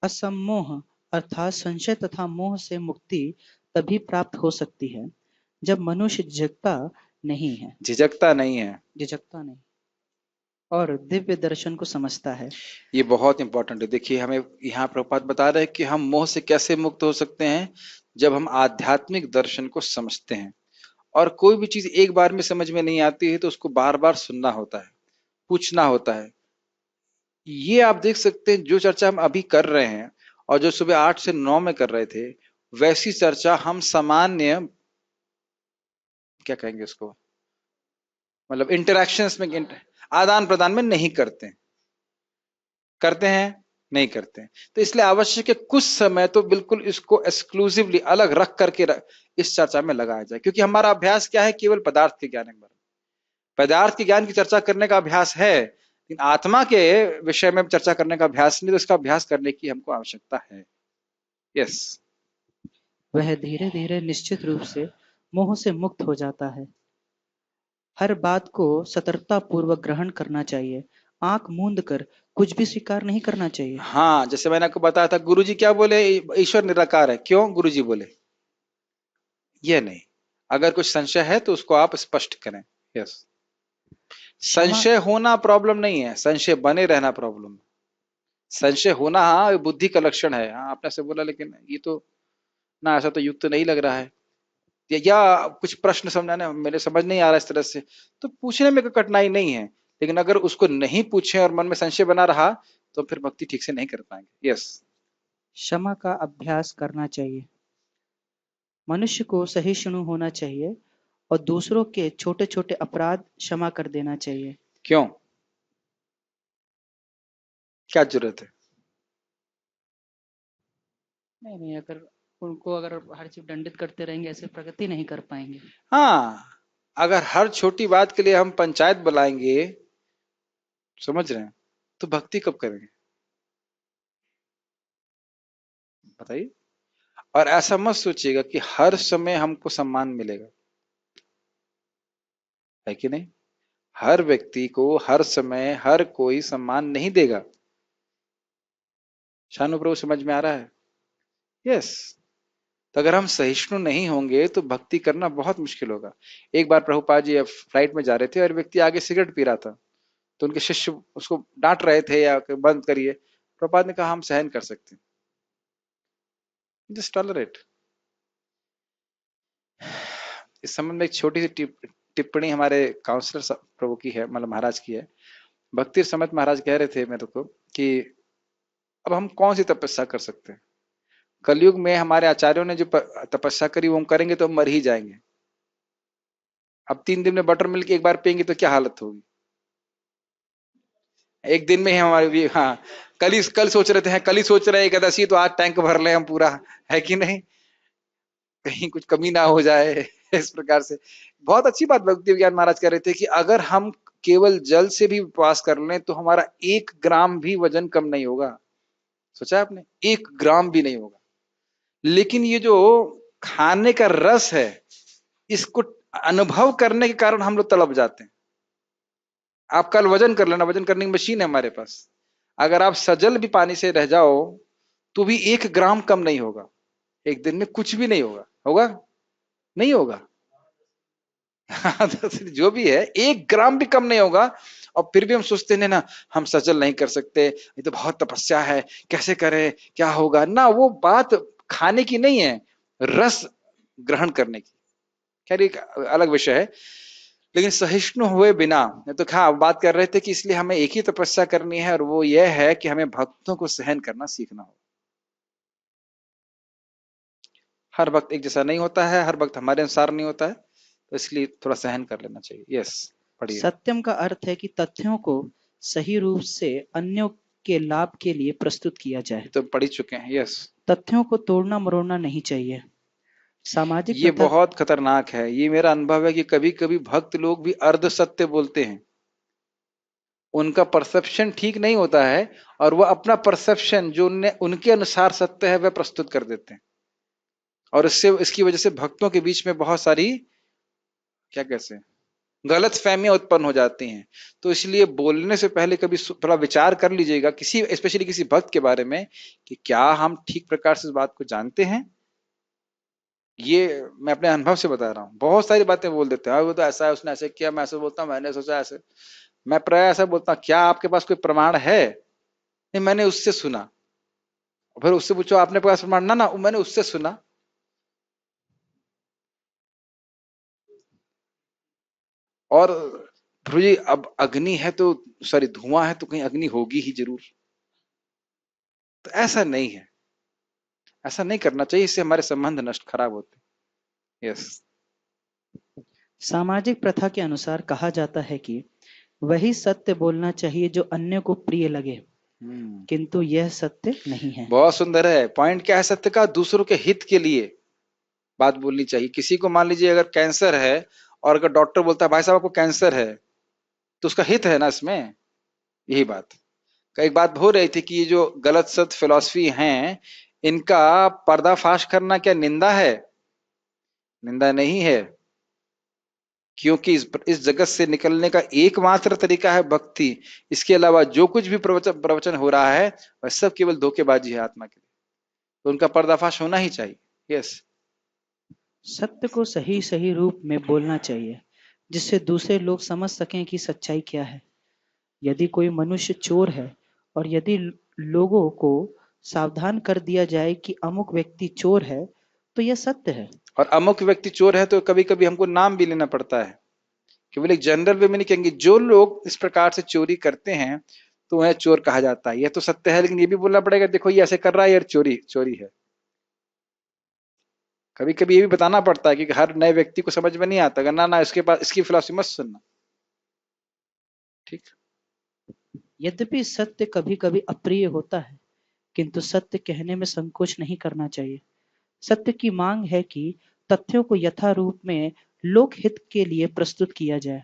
असम्मोह अर्थात संशय तथा मोह से मुक्ति तभी प्राप्त हो सकती है जब मनुष्य झिझकता नहीं और दिव्य दर्शन को समझता है। ये बहुत इंपॉर्टेंट है। देखिए, हमें यहाँ प्रभुपाद बता रहे हैं कि हम मोह से कैसे मुक्त हो सकते हैं, जब हम आध्यात्मिक दर्शन को समझते हैं। और कोई भी चीज एक बार में समझ में नहीं आती है तो उसको बार बार सुनना होता है, पूछना होता है। ये आप देख सकते हैं, जो चर्चा हम अभी कर रहे हैं और जो सुबह 8 से 9 में कर रहे थे, वैसी चर्चा हम सामान्य, क्या कहेंगे उसको, मतलब इंटरेक्शंस में, आदान प्रदान में नहीं करते हैं, नहीं करते हैं। तो इसलिए आवश्यक है कुछ समय तो बिल्कुल इसको एक्सक्लूसिवली अलग रख करके इस चर्चा में लगाया जाए, क्योंकि हमारा अभ्यास क्या है, केवल पदार्थ के ज्ञान के बारे में, पदार्थ के ज्ञान की चर्चा करने का अभ्यास है, लेकिन आत्मा के विषय में चर्चा करने का अभ्यास नहीं। तो इसका अभ्यास करने की हमको आवश्यकता है। यस। वह धीरे धीरे निश्चित रूप से मोह से मुक्त हो जाता है। हर बात को सतर्कता पूर्वक ग्रहण करना चाहिए। आंख मूंद कर कुछ भी स्वीकार नहीं करना चाहिए। हाँ, जैसे मैंने आपको बताया था, गुरुजी क्या बोले, ईश्वर निराकार है। क्यों गुरुजी बोले? ये नहीं, अगर कुछ संशय है तो उसको आप स्पष्ट करें। यस। संशय होना प्रॉब्लम नहीं है, संशय बने रहना प्रॉब्लम। संशय होना हाँ बुद्धि का लक्षण है। हाँ आपने से बोला, लेकिन ये तो ना, ऐसा तो युक्त नहीं लग रहा है, या कुछ प्रश्न समझाने मेरे समझ नहीं आ रहा इस तरह से, तो पूछने में कोई कठिनाई नहीं है। लेकिन अगर उसको नहीं पूछे और मन में संशय बना रहा तो फिर भक्ति ठीक से नहीं कर पाएंगे। यस। क्षमा का अभ्यास करना चाहिए। मनुष्य को सहिष्णु होना चाहिए और दूसरों के छोटे छोटे अपराध क्षमा कर देना चाहिए। क्यों, क्या जरूरत है? नहीं, अगर उनको अगर हर चीज दंडित करते रहेंगे, ऐसे प्रगति नहीं कर पाएंगे। हाँ, अगर हर छोटी बात के लिए हम पंचायत बुलाएंगे, समझ रहे हैं, तो भक्ति कब करेंगे बताइए। और ऐसा मत सोचिएगा कि हर समय हमको सम्मान मिलेगा, है कि नहीं? हर व्यक्ति को हर समय हर कोई सम्मान नहीं देगा। शानु प्रभु समझ में आ रहा है? यस। तो अगर हम सहिष्णु नहीं होंगे तो भक्ति करना बहुत मुश्किल होगा। एक बार प्रभुपाद जी फ्लाइट में जा रहे थे और व्यक्ति आगे सिगरेट पी रहा था, तो उनके शिष्य उसको डांट रहे थे या बंद करिए। प्रभुपाद ने कहा हम सहन कर सकते हैं, जस्ट टॉलरेट। इस संबंध में एक छोटी सी टिप्पणी हमारे काउंसलर प्रभु की है, मतलब महाराज की है। भक्ति समत महाराज कह रहे थे मेरे को कि अब हम कौन सी तपस्या कर सकते हैं, कलयुग में हमारे आचार्यों ने जो तपस्या करी वो हम करेंगे तो हम मर ही जाएंगे। अब 3 दिन में बटर मिल्क एक बार पियेंगे तो क्या हालत होगी? एक दिन में ही हमारे भी, हाँ कल सोच रहे थे, कल ही सोच रहे हैं एकादशी तो आज टैंक भर ले हम पूरा, है कि नहीं, कहीं कुछ कमी ना हो जाए। इस प्रकार से बहुत अच्छी बात भक्ति विज्ञान महाराज कह रहे थे कि अगर हम केवल जल से भी उपवास कर लें तो हमारा 1 ग्राम भी वजन कम नहीं होगा। सोचा आपने? 1 ग्राम भी नहीं होगा। लेकिन ये जो खाने का रस है, इसको अनुभव करने के कारण हम लोग तड़प जाते हैं। आप कल वजन कर लेना, वजन करने की मशीन है हमारे पास। अगर आप सजल भी पानी से रह जाओ तो भी 1 ग्राम कम नहीं होगा। एक दिन में कुछ भी नहीं होगा, होगा नहीं होगा। तो जो भी है 1 ग्राम भी कम नहीं होगा। और फिर भी हम सोचते हैं ना हम सजल नहीं कर सकते, ये तो बहुत तपस्या है, कैसे करें, क्या होगा ना। वो बात खाने की नहीं है, रस ग्रहण करने की। खैर एक अलग विषय है। लेकिन सहिष्णु हुए बिना, तो हाँ बात कर रहे थे कि इसलिए हमें एक ही तपस्या करनी है, और वो ये है कि हमें भक्तों को सहन करना सीखना हो। हर वक्त एक जैसा नहीं होता है, हर वक्त हमारे अनुसार नहीं होता है, तो इसलिए थोड़ा सहन कर लेना चाहिए। यस, पढ़िए। सत्यम का अर्थ है कि तथ्यों को सही रूप से अन्यों के लाभ के लिए प्रस्तुत किया जाए। तो पढ़ ही चुके हैं। यस, तथ्यों को तोड़ना मरोड़ना नहीं चाहिए। सामाजिक ये तथा बहुत खतरनाक है। ये मेरा अनुभव है कि कभी कभी भक्त लोग भी अर्ध सत्य बोलते हैं। उनका परसेप्शन ठीक नहीं होता है, और वह अपना परसेप्शन जो उनके अनुसार सत्य है वह प्रस्तुत कर देते हैं, और इसकी वजह से भक्तों के बीच में बहुत सारी, क्या कैसे, गलत फहमियां उत्पन्न हो जाती हैं। तो इसलिए बोलने से पहले कभी थोड़ा विचार कर लीजिएगा, किसी स्पेशली किसी भक्त के बारे में, कि क्या हम ठीक प्रकार से इस बात को जानते हैं। ये मैं अपने अनुभव से बता रहा हूँ। बहुत सारी बातें बोल देते हैं, वो तो ऐसा है, उसने ऐसे किया, मैं ऐसे बोलता हूँ, मैंने सोचा ऐसे। मैं प्राय ऐसा बोलता हूँ, क्या आपके पास कोई प्रमाण है? नहीं, मैंने उससे सुना। फिर उससे पूछो आपने पास प्रमाण? ना ना, मैंने उससे सुना। और प्रभु जी अब अग्नि है तो, सॉरी धुआं है तो कहीं अग्नि होगी ही जरूर। तो ऐसा नहीं है, ऐसा नहीं करना चाहिए, इससे हमारे संबंध नष्ट खराब होते। यस, सामाजिक प्रथा के अनुसार कहा जाता है कि वही सत्य बोलना चाहिए जो अन्य को प्रिय लगे, किंतु यह सत्य नहीं है। बहुत सुंदर है। पॉइंट क्या है सत्य का? दूसरों के हित के लिए बात बोलनी चाहिए। किसी को मान लीजिए अगर कैंसर है, और अगर डॉक्टर बोलता है भाई साहब आपको कैंसर है, तो उसका हित है ना इसमें। यही बात कई बात हो रही थी कि ये जो गलत सत फिलॉसफी हैं, इनका पर्दाफाश करना क्या निंदा है? निंदा नहीं है, क्योंकि इस जगत से निकलने का एकमात्र तरीका है भक्ति। इसके अलावा जो कुछ भी प्रवचन हो रहा है वह सब केवल धोखेबाजी है आत्मा के लिए। तो उनका पर्दाफाश होना ही चाहिए। यस, सत्य को सही सही रूप में बोलना चाहिए, जिससे दूसरे लोग समझ सकें कि सच्चाई क्या है। यदि कोई मनुष्य चोर है, और यदि लोगों को सावधान कर दिया जाए कि अमुक व्यक्ति चोर है, तो यह सत्य है। और अमुक व्यक्ति चोर है तो कभी कभी हमको नाम भी लेना पड़ता है, केवल एक जनरल वे में नहीं कहेंगे। जो लोग इस प्रकार से चोरी करते हैं तो वह चोर कहा जाता है। यह तो सत्य है, लेकिन ये भी बोलना पड़ेगा देखो ये ऐसे कर रहा है, यार चोरी चोरी है। कभी कभी ये भी बताना पड़ता है कि हर नए व्यक्ति को समझ में नहीं आता, ना ना इसके पास इसकी फिलॉसफी मत सुनना। ठीक, यद्यपि सत्य कभी कभी अप्रिय होता है, किंतु सत्य कहने में संकोच नहीं करना चाहिए। सत्य की मांग है कि तथ्यों को यथा रूप में लोक हित के लिए प्रस्तुत किया जाए।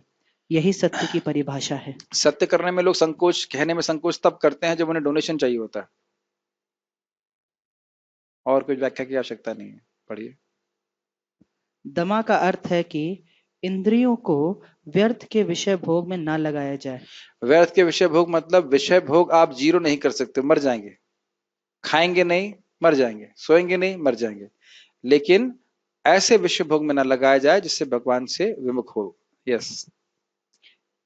यही सत्य की परिभाषा है। सत्य करने में लोग संकोच, कहने में संकोच तब करते हैं जब उन्हें डोनेशन चाहिए होता है, और कुछ व्याख्या की आवश्यकता नहीं है। पढ़िए। दमा का अर्थ है कि इंद्रियों को व्यर्थ के विषय भोग में ना लगाया जाए। व्यर्थ के विषय भोग मतलब विषय भोग आप जीरो नहीं कर सकते, मर जाएंगे। खाएंगे नहीं, मर जाएंगे। सोएंगे नहीं, मर जाएंगे। लेकिन ऐसे विषय भोग में ना लगाया जाए जिससे भगवान से विमुख हो। यस,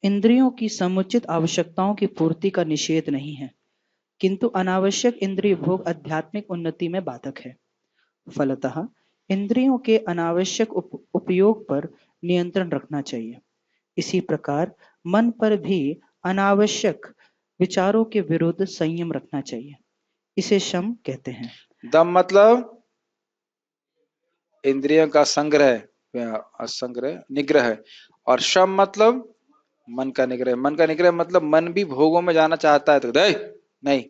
इंद्रियों की समुचित आवश्यकताओं की पूर्ति का निषेध नहीं है, किंतु अनावश्यक इंद्रिय भोग आध्यात्मिक उन्नति में बाधक है। फलतः इंद्रियों के अनावश्यक उपयोग पर नियंत्रण रखना चाहिए। इसी प्रकार मन पर भी अनावश्यक विचारों के विरुद्ध संयम रखना चाहिए। इसे शम कहते हैं। दम मतलब इंद्रियों का संग्रह, संग्रह निग्रह। और शम मतलब मन का निग्रह। मन का निग्रह मतलब मन भी भोगों में जाना चाहता है तो नहीं,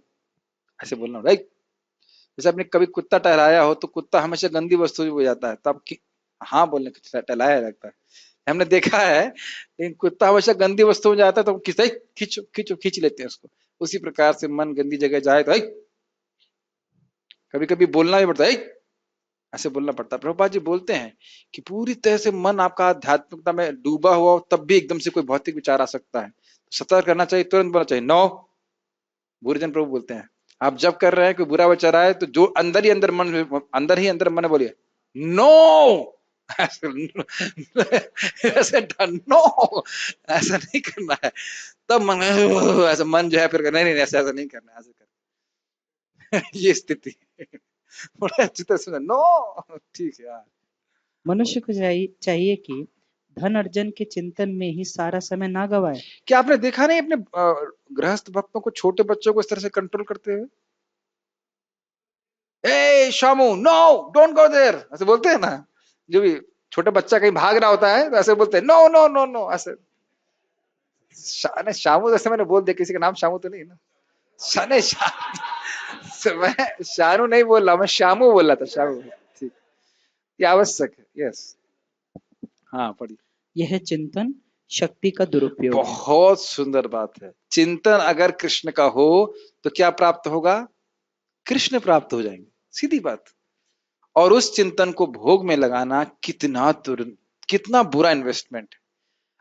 ऐसे बोलना नहीं। जैसे आपने कभी कुत्ता टहलाया हो तो कुत्ता हमेशा गंदी वस्तु भी हो जाता है, तब हाँ बोलने टहलाया लगता है, हमने देखा है। लेकिन कुत्ता हमेशा गंदी वस्तु में जाता है तो खींचो खींचो खींच लेते हैं उसको। उसी प्रकार से मन गंदी जगह जाए तो कभी कभी बोलना भी पड़ता है, ऐसे बोलना पड़ता है। प्रभुपाद जी बोलते हैं कि पूरी तरह से मन आपका आध्यात्मिकता में डूबा हुआ हो तब भी एकदम से कोई भौतिक विचार आ सकता है, सतर्क करना चाहिए, तुरंत बोलना चाहिए नो। भूरिजन प्रभु बोलते हैं आप जब कर रहे हैं कोई बुरा विचार आए तो जो अंदर ही अंदर मन बोलिए नो, ऐसे नो, ऐसा नहीं करना है। तब मन ऐसा मन जो है फिर नहीं नहीं ऐसा नहीं करना, ऐसे कर ये स्थिति बड़ा अच्छी तरह से नो, ठीक है यार। मनुष्य को चाहिए कि धन अर्जन के चिंतन में ही सारा समय ना गवाए। क्या आपने देखा नहीं अपने गृहस्थ भक्तों को, छोटे बच्चों को इस तरह से कंट्रोल करते हुए, ए Shamu no don't go there, ऐसे बोलते हैं ना। जो भी छोटा बच्चा कहीं भाग रहा होता है तो ऐसे बोलते हैं नो नो नो नो, ऐसे। शामू जैसे मैंने बोल दिया, किसी का नाम शामू तो नहीं ना। मैं शानू नहीं बोल रहा, मैं शामू बोल रहा था, शामू। ठीक, ये आवश्यक है। यस, हाँ पढ़िए। यह चिंतन शक्ति का दुरुपयोग है। बहुत सुंदर बात है। चिंतन अगर कृष्ण का हो तो क्या प्राप्त होगा? कृष्ण प्राप्त हो जाएंगे, सीधी बात। और उस चिंतन को भोग में लगाना कितना बुरा इन्वेस्टमेंट है।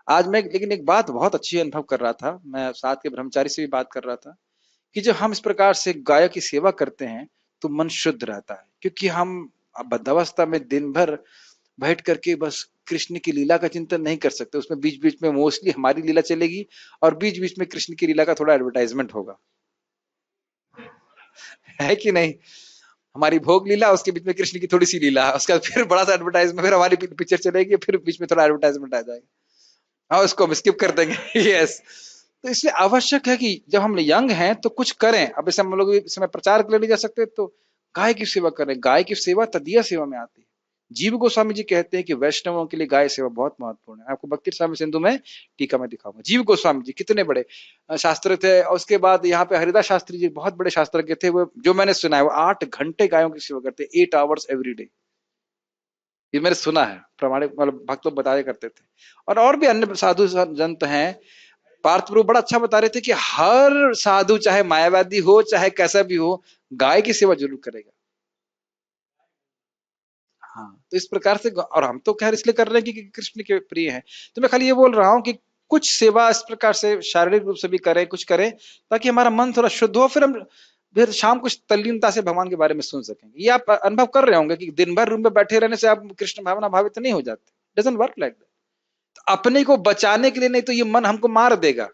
आज मैं लेकिन एक बात बहुत अच्छी अनुभव कर रहा था, मैं साथ के ब्रह्मचारी से भी बात कर रहा था कि जब हम इस प्रकार से गाय की सेवा करते हैं तो मन शुद्ध रहता है, क्योंकि हम बद्धावस्था में दिन भर बैठ करके बस कृष्ण की लीला का चिंतन नहीं कर सकते। उसमें बीच बीच में मोस्टली हमारी लीला चलेगी और बीच बीच में कृष्ण की लीला का थोड़ा एडवर्टाइजमेंट होगा, है कि नहीं? हमारी भोग लीला, उसके बीच में कृष्ण की थोड़ी सी लीला, उसका फिर बड़ा सा एडवर्टाइजमेंट, फिर हमारी पिक्चर चलेगी, फिर बीच में थोड़ा एडवर्टाइजमेंट आ जाएगा। हाँ, उसको हम स्किप कर देंगे। यस, तो इसलिए आवश्यक है कि जब हम यंग हैं तो कुछ करें। अब इसे हम लोग इस समय प्रचार के लिए नहीं जा सकते तो गाय की सेवा करें। गाय की सेवा तदीय सेवा में आती है। जीव गोस्वामी जी कहते हैं कि वैष्णवों के लिए गाय सेवा बहुत महत्वपूर्ण है। आपको भक्ति स्वामी सिंधु में टीका में दिखाऊंगा। जीव गोस्वामी जी कितने बड़े शास्त्र थे। और उसके बाद यहाँ पे हरिदास शास्त्री जी बहुत बड़े शास्त्रज्ञ थे। वो जो मैंने सुना है वो 8 घंटे गायों की सेवा करते, 8 आवर्स एवरी डे। ये मैंने सुना है, प्रमाणिक मतलब भक्त लोग बताया करते थे। और भी अन्य साधु संत हैं। पार्थ प्रभु बड़ा अच्छा बता रहे थे कि हर साधु चाहे मायावादी हो चाहे कैसा भी हो, गाय की सेवा जरूर करेगा। हाँ, तो इस प्रकार से, और हम तो खैर इसलिए कर रहे हैं कि कृष्ण के प्रिय हैं। तो मैं खाली ये बोल रहा हूं कि कुछ सेवा इस प्रकार से शारीरिक रूप से भी करें, कुछ करें ताकि हमारा मन थोड़ा शुद्ध हो, फिर शाम को तल्लीनता से भगवान के बारे में सुन सकेंगे। ये आप अनुभव कर रहे होंगे कि दिन भर रूम में बैठे रहने से आप कृष्ण भावना भावित नहीं हो जाते। Doesn't work like that. अपने को बचाने के लिए नहीं तो ये मन हमको मार देगा,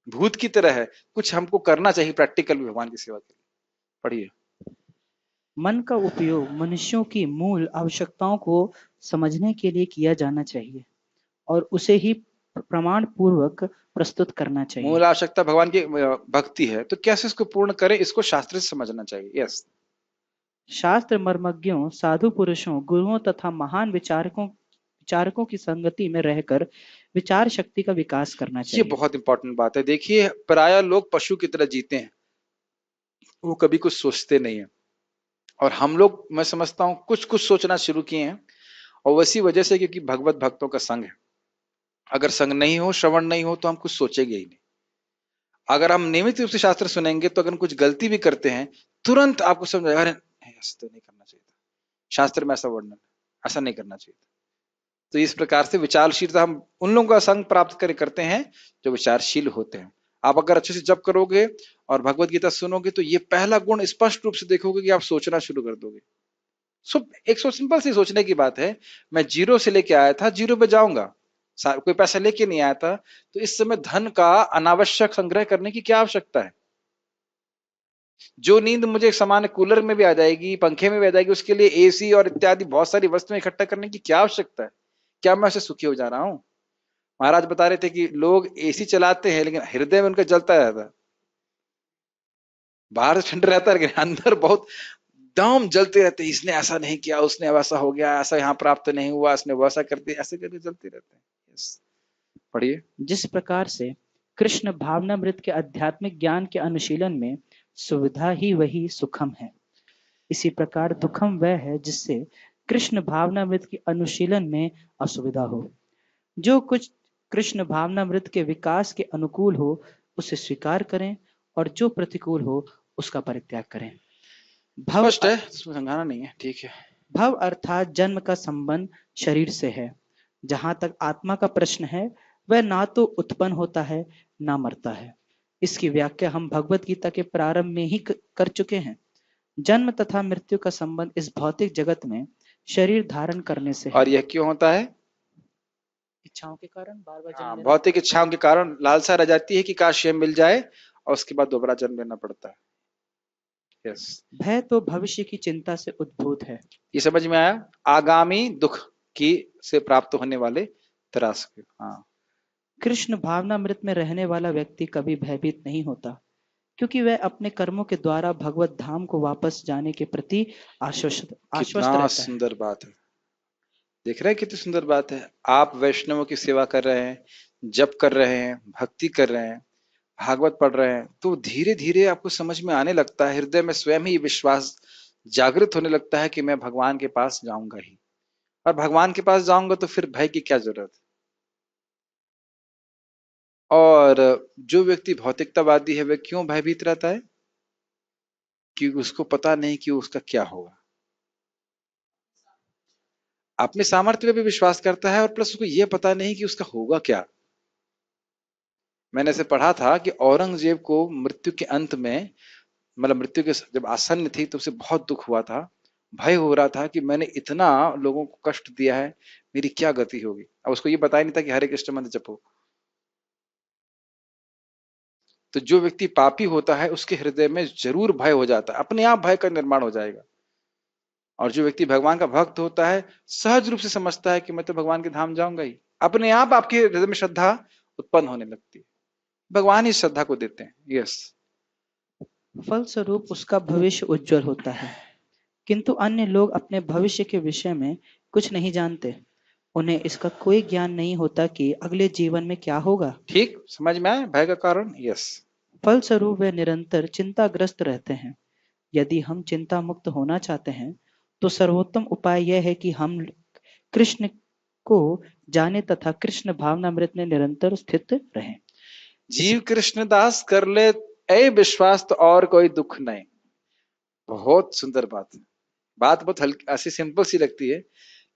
भूत की तरह है। कुछ हमको करना चाहिए प्रैक्टिकल भगवान की सेवा के लिए। पढ़िए। मन का उपयोग मनुष्यों की मूल आवश्यकताओं को समझने के लिए किया जाना चाहिए और उसे ही प्रमाण पूर्वक प्रस्तुत करना चाहिए। मूल आवश्यकता भगवान की भक्ति है, तो कैसे इसको पूर्ण करें, इसको शास्त्र से समझना चाहिए। यस, शास्त्र मर्मज्ञों, साधु पुरुषों, गुरुओं तथा महान विचारकों की संगति में रहकर विचार शक्ति का विकास करना ये चाहिए। बहुत इंपॉर्टेंट बात है। देखिए, प्राय लोग पशु की तरह जीते हैं, वो कभी कुछ सोचते नहीं है। और हम लोग, मैं समझता हूँ, कुछ कुछ सोचना शुरू किए हैं, और वैसी वजह से क्योंकि भगवत भक्तों का संग है। अगर संग नहीं हो, श्रवण नहीं हो, तो हम कुछ सोचेंगे ही नहीं। अगर हम नियमित रूप से शास्त्र सुनेंगे तो अगर कुछ गलती भी करते हैं, तुरंत आपको समझ आएगा, अरे ऐसा तो नहीं करना चाहिए था, शास्त्र में ऐसा वर्णन, ऐसा नहीं करना चाहिए था। तो इस प्रकार से विचारशीलता हम उन लोगों का संग प्राप्त करते हैं जो विचारशील होते हैं। आप अगर अच्छे से जप करोगे और भगवत गीता सुनोगे तो ये पहला गुण स्पष्ट रूप से देखोगे कि आप सोचना शुरू कर दोगे। एक सो सिंपल सी सोचने की बात है। मैं 0 से लेके आया था, 0 पे जाऊंगा। कोई पैसा लेके नहीं आया था, तो इस समय धन का अनावश्यक संग्रह करने की क्या आवश्यकता है? जो नींद मुझे सामान्य कूलर में भी आ जाएगी, पंखे में भी आ जाएगी, उसके लिए एसी और इत्यादि बहुत सारी वस्तुएं इकट्ठा करने की क्या आवश्यकता है? क्या मैं उससे सुखी हो जा रहा हूं? महाराज बता रहे थे कि लोग एसी चलाते हैं लेकिन हृदय में उनका जलता रहता है। बाहर से ठंड रहता है लेकिन अंदर बहुत दम जलते रहते हैं। इसने ऐसा नहीं किया, उसने वैसा हो गया, ऐसा यहाँ प्राप्त नहीं हुआ, इसने वैसा कर दिया, ऐसे करके जलते रहते हैं। पढ़िए। जिस प्रकार से कृष्ण भावनामृत के आध्यात्मिक ज्ञान के अनुशीलन में सुविधा ही वही सुखम है, इसी प्रकार दुखम वह है जिससे कृष्ण भावनामृत के अनुशीलन में असुविधा हो। जो कुछ कृष्ण भावनामृत के विकास के अनुकूल हो उसे स्वीकार करें और जो प्रतिकूल हो उसका परित्याग करें। स्पष्ट है, इसमें समझाना नहीं है, ठीक है। भव अर्थात जन्म का संबंध शरीर से है। जहां तक आत्मा का प्रश्न है, वह ना तो उत्पन्न होता है ना मरता है। इसकी व्याख्या हम भगवत गीता के प्रारंभ में ही कर चुके हैं। जन्म तथा मृत्यु का संबंध इस भौतिक जगत में शरीर धारण करने से है। और यह क्यों होता है? इच्छाओं के कारण बार बार हाँ, जन्म लेना। भौतिक इच्छाओं के कारण लालसा रह जाती है कि काश ये मिल जाए, और उसके बाद दोबारा जन्म लेना पड़ता है। यस, भय तो भविष्य की चिंता से उद्भूत है। ये समझ में आया? आगामी दुख की से प्राप्त होने वाले त्रास के। हाँ, कृष्ण भावनामृत में रहने वाला व्यक्ति कभी भयभीत नहीं होता, क्योंकि वह अपने कर्मों के द्वारा भगवत धाम को वापस जाने के प्रति आश्वस्त कितना रहता है। सुंदर बात है। देख रहे हैं कितनी सुंदर बात है। आप वैष्णवों की सेवा कर रहे हैं, जप कर रहे हैं, भक्ति कर रहे हैं, भागवत पढ़ रहे हैं, तो धीरे धीरे आपको समझ में आने लगता है, हृदय में स्वयं ही विश्वास जागृत होने लगता है कि मैं भगवान के पास जाऊंगा ही, और भगवान के पास जाऊंगा तो फिर भय की क्या जरूरत। और जो व्यक्ति भौतिकतावादी है वह क्यों भयभीत रहता है? क्योंकि उसको पता नहीं कि उसका क्या होगा। अपने सामर्थ्य पे भी विश्वास करता है और प्लस उसको यह पता नहीं कि उसका होगा क्या। मैंने ऐसे पढ़ा था कि औरंगजेब को मृत्यु के अंत में, मतलब मृत्यु के जब आसन्न थी तो उसे बहुत दुख हुआ था, भय हो रहा था कि मैंने इतना लोगों को कष्ट दिया है, मेरी क्या गति होगी। अब उसको ये बताया नहीं था कि हरे कृष्ण मंत्र जपो। तो जो व्यक्ति पापी होता है उसके हृदय में जरूर भय हो जाता है, अपने आप भय का निर्माण हो जाएगा। और जो व्यक्ति भगवान का भक्त होता है सहज रूप से समझता है कि मैं तो भगवान के धाम जाऊंगा ही, अपने आप आपके हृदय में श्रद्धा उत्पन्न होने लगती है। भगवान ही श्रद्धा को देते हैं। यस, फलस्वरूप उसका भविष्य उज्जवल होता है, किंतु अन्य लोग अपने भविष्य के विषय में कुछ नहीं जानते। उन्हें इसका कोई ज्ञान नहीं होता कि अगले जीवन में क्या होगा। ठीक समझ में आया भय का कारण? यस, फलस्वरूप वे निरंतर चिंताग्रस्त रहते हैं। यदि हम चिंता मुक्त होना चाहते हैं तो सर्वोत्तम उपाय यह है कि हम कृष्ण को जाने तथा कृष्ण भावनामृत में निरंतर स्थित रहें। जीव कृष्णदास कर ले ऐ विश्वास तो और कोई दुख नहीं। बहुत सुंदर बात है। बात बहुत हल्की ऐसी सिंपल सी लगती है,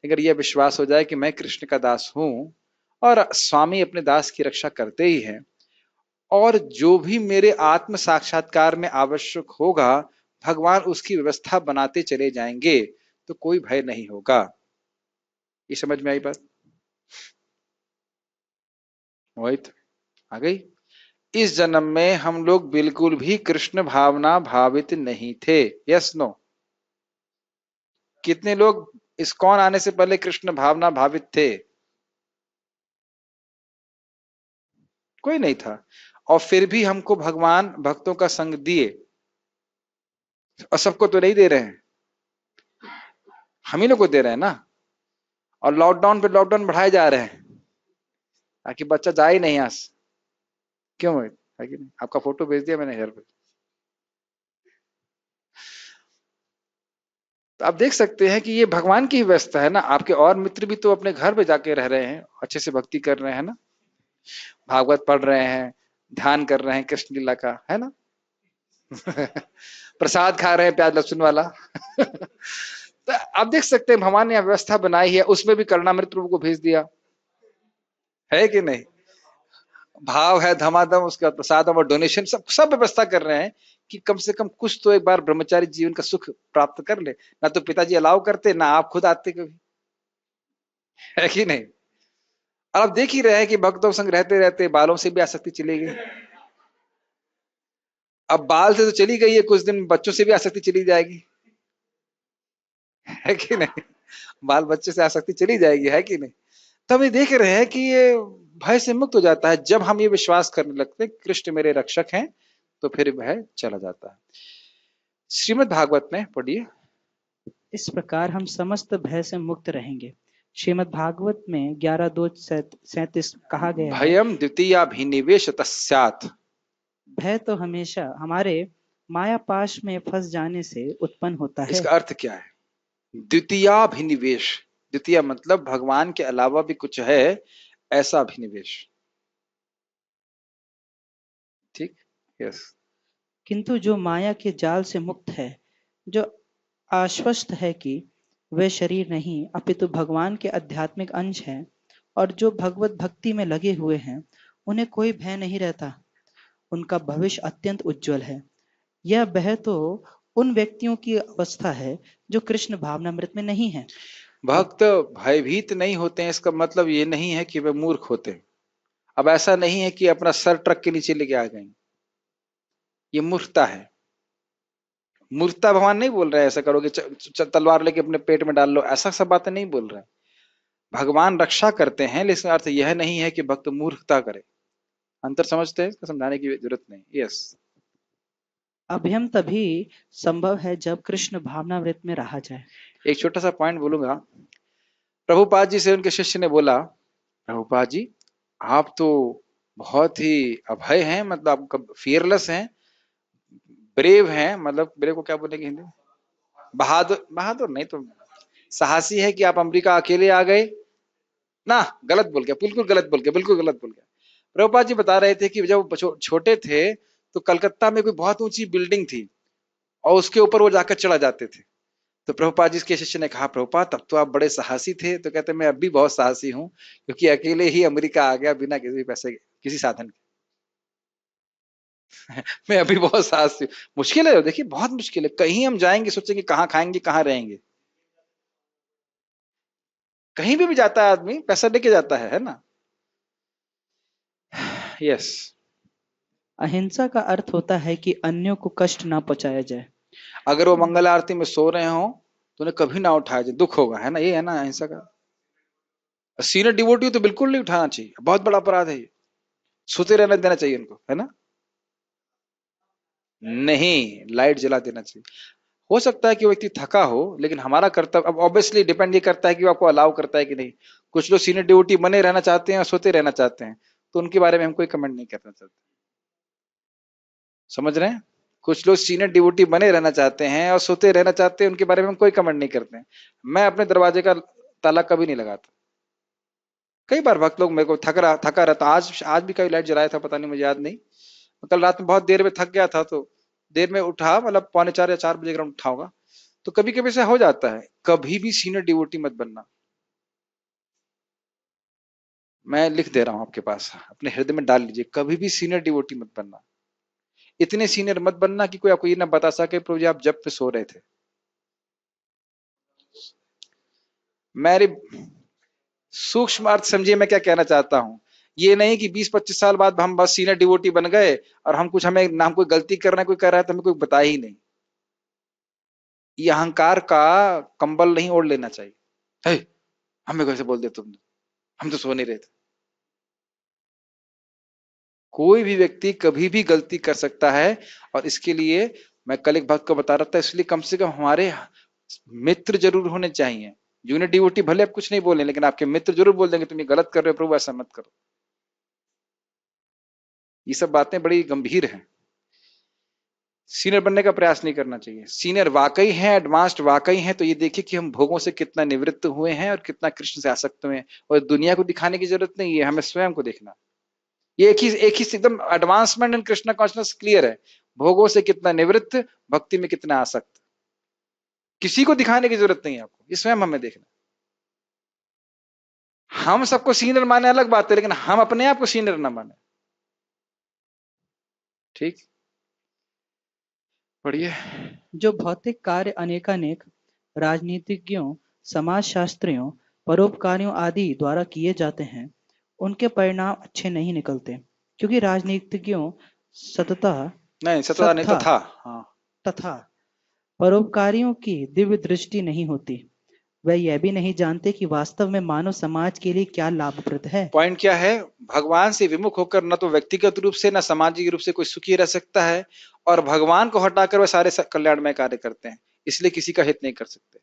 अगर यह विश्वास हो जाए कि मैं कृष्ण का दास हूं और स्वामी अपने दास की रक्षा करते ही हैं, और जो भी मेरे आत्म साक्षात्कार में आवश्यक होगा भगवान उसकी व्यवस्था बनाते चले जाएंगे, तो कोई भय नहीं होगा। ये समझ में आई बात? मोहित आ गई? इस जन्म में हम लोग बिल्कुल भी कृष्ण भावना भावित नहीं थे। Yes no? कितने लोग इस्कॉन आने से पहले कृष्ण भावना भावित थे? कोई नहीं था। और फिर भी हमको भगवान भक्तों का संग दिए, और सबको तो नहीं दे रहे हैं, हम ही लोग को दे रहे हैं ना। और लॉकडाउन पे लॉकडाउन बढ़ाए जा रहे हैं ताकि बच्चा जाए ही नहीं यहाँ से। क्यों है कि नहीं? आपका फोटो भेज दिया मैंने घर पे, तो आप देख सकते हैं कि ये भगवान की ही व्यवस्था है ना। आपके और मित्र भी तो अपने घर पे जाके रह रहे हैं, अच्छे से भक्ति कर रहे हैं ना, भागवत पढ़ रहे हैं, ध्यान कर रहे हैं कृष्ण लीला का, है ना। प्रसाद खा रहे हैं प्याज लहसुन वाला। तो आप देख सकते हैं भगवान ने व्यवस्था बनाई है, उसमें भी करुणामृत प्रभु को भेज दिया है कि नहीं। भाव है धमाधम, उसका प्रसाद और डोनेशन सब व्यवस्था कर रहे हैं कि कम से कम कुछ तो एक बार ब्रह्मचारी जीवन का सुख प्राप्त कर ले। ना तो पिताजी अलाउ करते, ना आप खुद आते कभी, है कि नहीं। और आप देख ही रहे हैं कि भक्तों संग रहते रहते बालों से भी आसक्ति चली गई। अब बाल से तो चली गई है, कुछ दिन बच्चों से भी आसक्ति चली जाएगी, है कि नहीं। बाल बच्चे से आसक्ति चली जाएगी, है कि नहीं। तो हम ये देख रहे हैं कि ये भय से मुक्त हो जाता है जब हम ये विश्वास करने लगते हैं कृष्ण मेरे रक्षक हैं, तो फिर भय चला जाता है। श्रीमद् भागवत में पढ़िए। इस प्रकार हम समस्त भय से मुक्त रहेंगे। श्रीमद् भागवत में 11:2-37 कहा गया है, भयम द्वितीयाभिनिवेश तस्यात्। भय तो हमेशा हमारे माया पाश में फंस जाने से उत्पन्न होता है। इसका अर्थ क्या है? द्वितीयाभिनिवेश, द्वितीय मतलब भगवान के अलावा भी कुछ है, ऐसा अभिनिवेश। ठीक, यस। किंतु जो माया के जाल से मुक्त है, जो आश्वस्त है कि वे शरीर नहीं अपितु भगवान के आध्यात्मिक अंश हैं, और जो भगवत भक्ति में लगे हुए हैं, उन्हें कोई भय नहीं रहता। उनका भविष्य अत्यंत उज्जवल है। यह वह तो उन व्यक्तियों की अवस्था है जो कृष्ण भावनामृत में नहीं है। भक्त भयभीत नहीं होते हैं, इसका मतलब ये नहीं है कि वे मूर्ख होते हैं। अब ऐसा नहीं है कि अपना सर ट्रक के नीचे लेके आ गए, ये मूर्खता है। मूर्खता भगवान नहीं बोल रहे हैं ऐसा करोगे तलवार लेके अपने पेट में डाल लो, ऐसा सब बातें नहीं बोल रहे हैं। भगवान रक्षा करते हैं, लेकिन अर्थ यह नहीं है कि भक्त मूर्खता करे। अंतर समझते हैं, इसको समझाने की जरूरत नहीं। यस, अभयम तभी संभव है जब कृष्ण भावनामृत में रहा जाए। एक छोटा सा पॉइंट बोलूंगा। प्रभुपाद जी से उनके शिष्य ने बोला, प्रभुपाद जी आप तो बहुत ही अभय हैं, मतलब आप फियरलेस हैं, ब्रेव हैं, मतलब ब्रेव को क्या बोलेंगे हिंदी में? बहादुर, बहादुर नहीं तो साहसी है कि आप अमेरिका अकेले आ गए ना। गलत बोल गया, बिल्कुल गलत बोल गया, बिल्कुल गलत बोल गया। प्रभुपाद जी बता रहे थे कि जब वो छोटे थे तो कलकत्ता में कोई बहुत ऊंची बिल्डिंग थी और उसके ऊपर वो जाकर चढ़ा जाते थे। तो प्रभुपाद जी के शिष्य ने कहा, प्रभुपाद तब तो आप बड़े साहसी थे। तो कहते मैं अब भी बहुत साहसी हूँ, क्योंकि अकेले ही अमेरिका आ गया बिना किसी पैसे किसी साधन के। मैं अभी बहुत साहसी हूँ। मुश्किल है, देखिए बहुत मुश्किल है। कहीं हम जाएंगे सोचेंगे कहाँ खाएंगे कहाँ रहेंगे। कहीं भी जाता है आदमी पैसा लेके जाता है ना। यस, अहिंसा का अर्थ होता है कि अन्यों को कष्ट ना पहुंचाया जाए। अगर वो मंगल आरती में सो रहे हो तो उन्हें कभी ना उठाया जाए, दुख होगा, है ना। ये है ना अहिंसा का। सीनियर डिवोटी तो बिल्कुल नहीं उठाना चाहिए, बहुत बड़ा अपराध है ये। सोते रहने देना चाहिए उनको, है ना। नहीं, लाइट जला देना चाहिए। हो सकता है कि वो व्यक्ति थका हो, लेकिन हमारा कर्तव्य अब ऑब्वियसली डिपेंड ये करता है कि वो आपको अलाउ करता है कि नहीं। कुछ लोग सीनियर ड्यूटी बने रहना चाहते हैं और सोते रहना चाहते हैं, तो उनके बारे में हम कोई कमेंट नहीं करना चाहते। समझ रहे हैं? कुछ लोग सीनियर ड्यूटी बने रहना चाहते हैं और सोते रहना चाहते हैं, उनके बारे में हम कोई कमेंट नहीं करते हैं। मैं अपने दरवाजे का ताला कभी नहीं लगाता। कई बार भक्त लोग मेरे को थका रहता, आज भी कभी लाइट जलाया था, पता नहीं, मुझे याद नहीं। कल रात में बहुत देर में थक गया था, तो देर में उठा, मतलब 3:45 या 4 बजे ग्राउंड उठा होगा। तो कभी कभी ऐसा हो जाता है। कभी भी सीनियर डिवोटी मत बनना। मैं लिख दे रहा हूं आपके पास, अपने हृदय में डाल लीजिए, कभी भी सीनियर डिवोटी मत बनना। इतने सीनियर मत बनना कि कोई आपको ये ना बता सके प्रभु जी आप जब पे सो रहे थे। मेरी सूक्ष्म अर्थ समझिए मैं क्या कहना चाहता हूं। ये नहीं कि 20-25 साल बाद हम बस सीनियर डिवोटी बन गए और हम कुछ, हमें ना हम कोई गलती कर रहे हैं, कोई कर रहा है तो हमें कोई बता ही नहीं। ये अहंकार का कंबल नहीं ओढ़ लेना चाहिए। हे, हमें कैसे बोल दिया तुमने, हम तो सो नहीं रहे थे। कोई भी व्यक्ति कभी भी गलती कर सकता है, और इसके लिए मैं कल एक भक्त को बता रहा था, इसलिए कम से कम हमारे मित्र जरूर होने चाहिए। जूनियर डिवोटी भले आप कुछ नहीं बोले, लेकिन आपके मित्र जरूर बोल देंगे तुम ये गलत कर रहे हो प्रभु, ऐसा मत करो। ये सब बातें बड़ी गंभीर हैं। सीनियर बनने का प्रयास नहीं करना चाहिए। सीनियर वाकई है, एडवांस्ड वाकई है, तो ये देखिए कि हम भोगों से कितना निवृत्त हुए हैं और कितना कृष्ण से आसक्त हुए हैं। और दुनिया को दिखाने की जरूरत नहीं है, हमें स्वयं को देखना। ये एक ही एकदम advancement in Krishna consciousness clear है। भोगों से कितना निवृत्त, भक्ति में कितना आसक्त। किसी को दिखाने की जरूरत नहीं है आपको, ये स्वयं हमें देखना। हम सबको सीनियर माने अलग बात है, लेकिन हम अपने आप को सीनियर ना माने। ठीक, पढ़िए। जो भौतिक कार्य अनेकानेक राजनीतिज्ञों, समाजशास्त्रियों, परोपकारियों आदि द्वारा किए जाते हैं, उनके परिणाम अच्छे नहीं निकलते, क्योंकि राजनीतिज्ञों सततः नहीं, सतता नहीं, तथा। हाँ, तथा परोपकारियों की दिव्य दृष्टि नहीं होती। वह यह भी नहीं जानते कि वास्तव में मानव समाज के लिए क्या लाभप्रद है। पॉइंट क्या है? भगवान से विमुख होकर न तो व्यक्तिगत रूप से न सामाजिक रूप से कोई सुखी रह सकता है, और भगवान को हटाकर वह सारे कल्याणमय कार्य करते हैं, इसलिए किसी का हित नहीं कर सकते।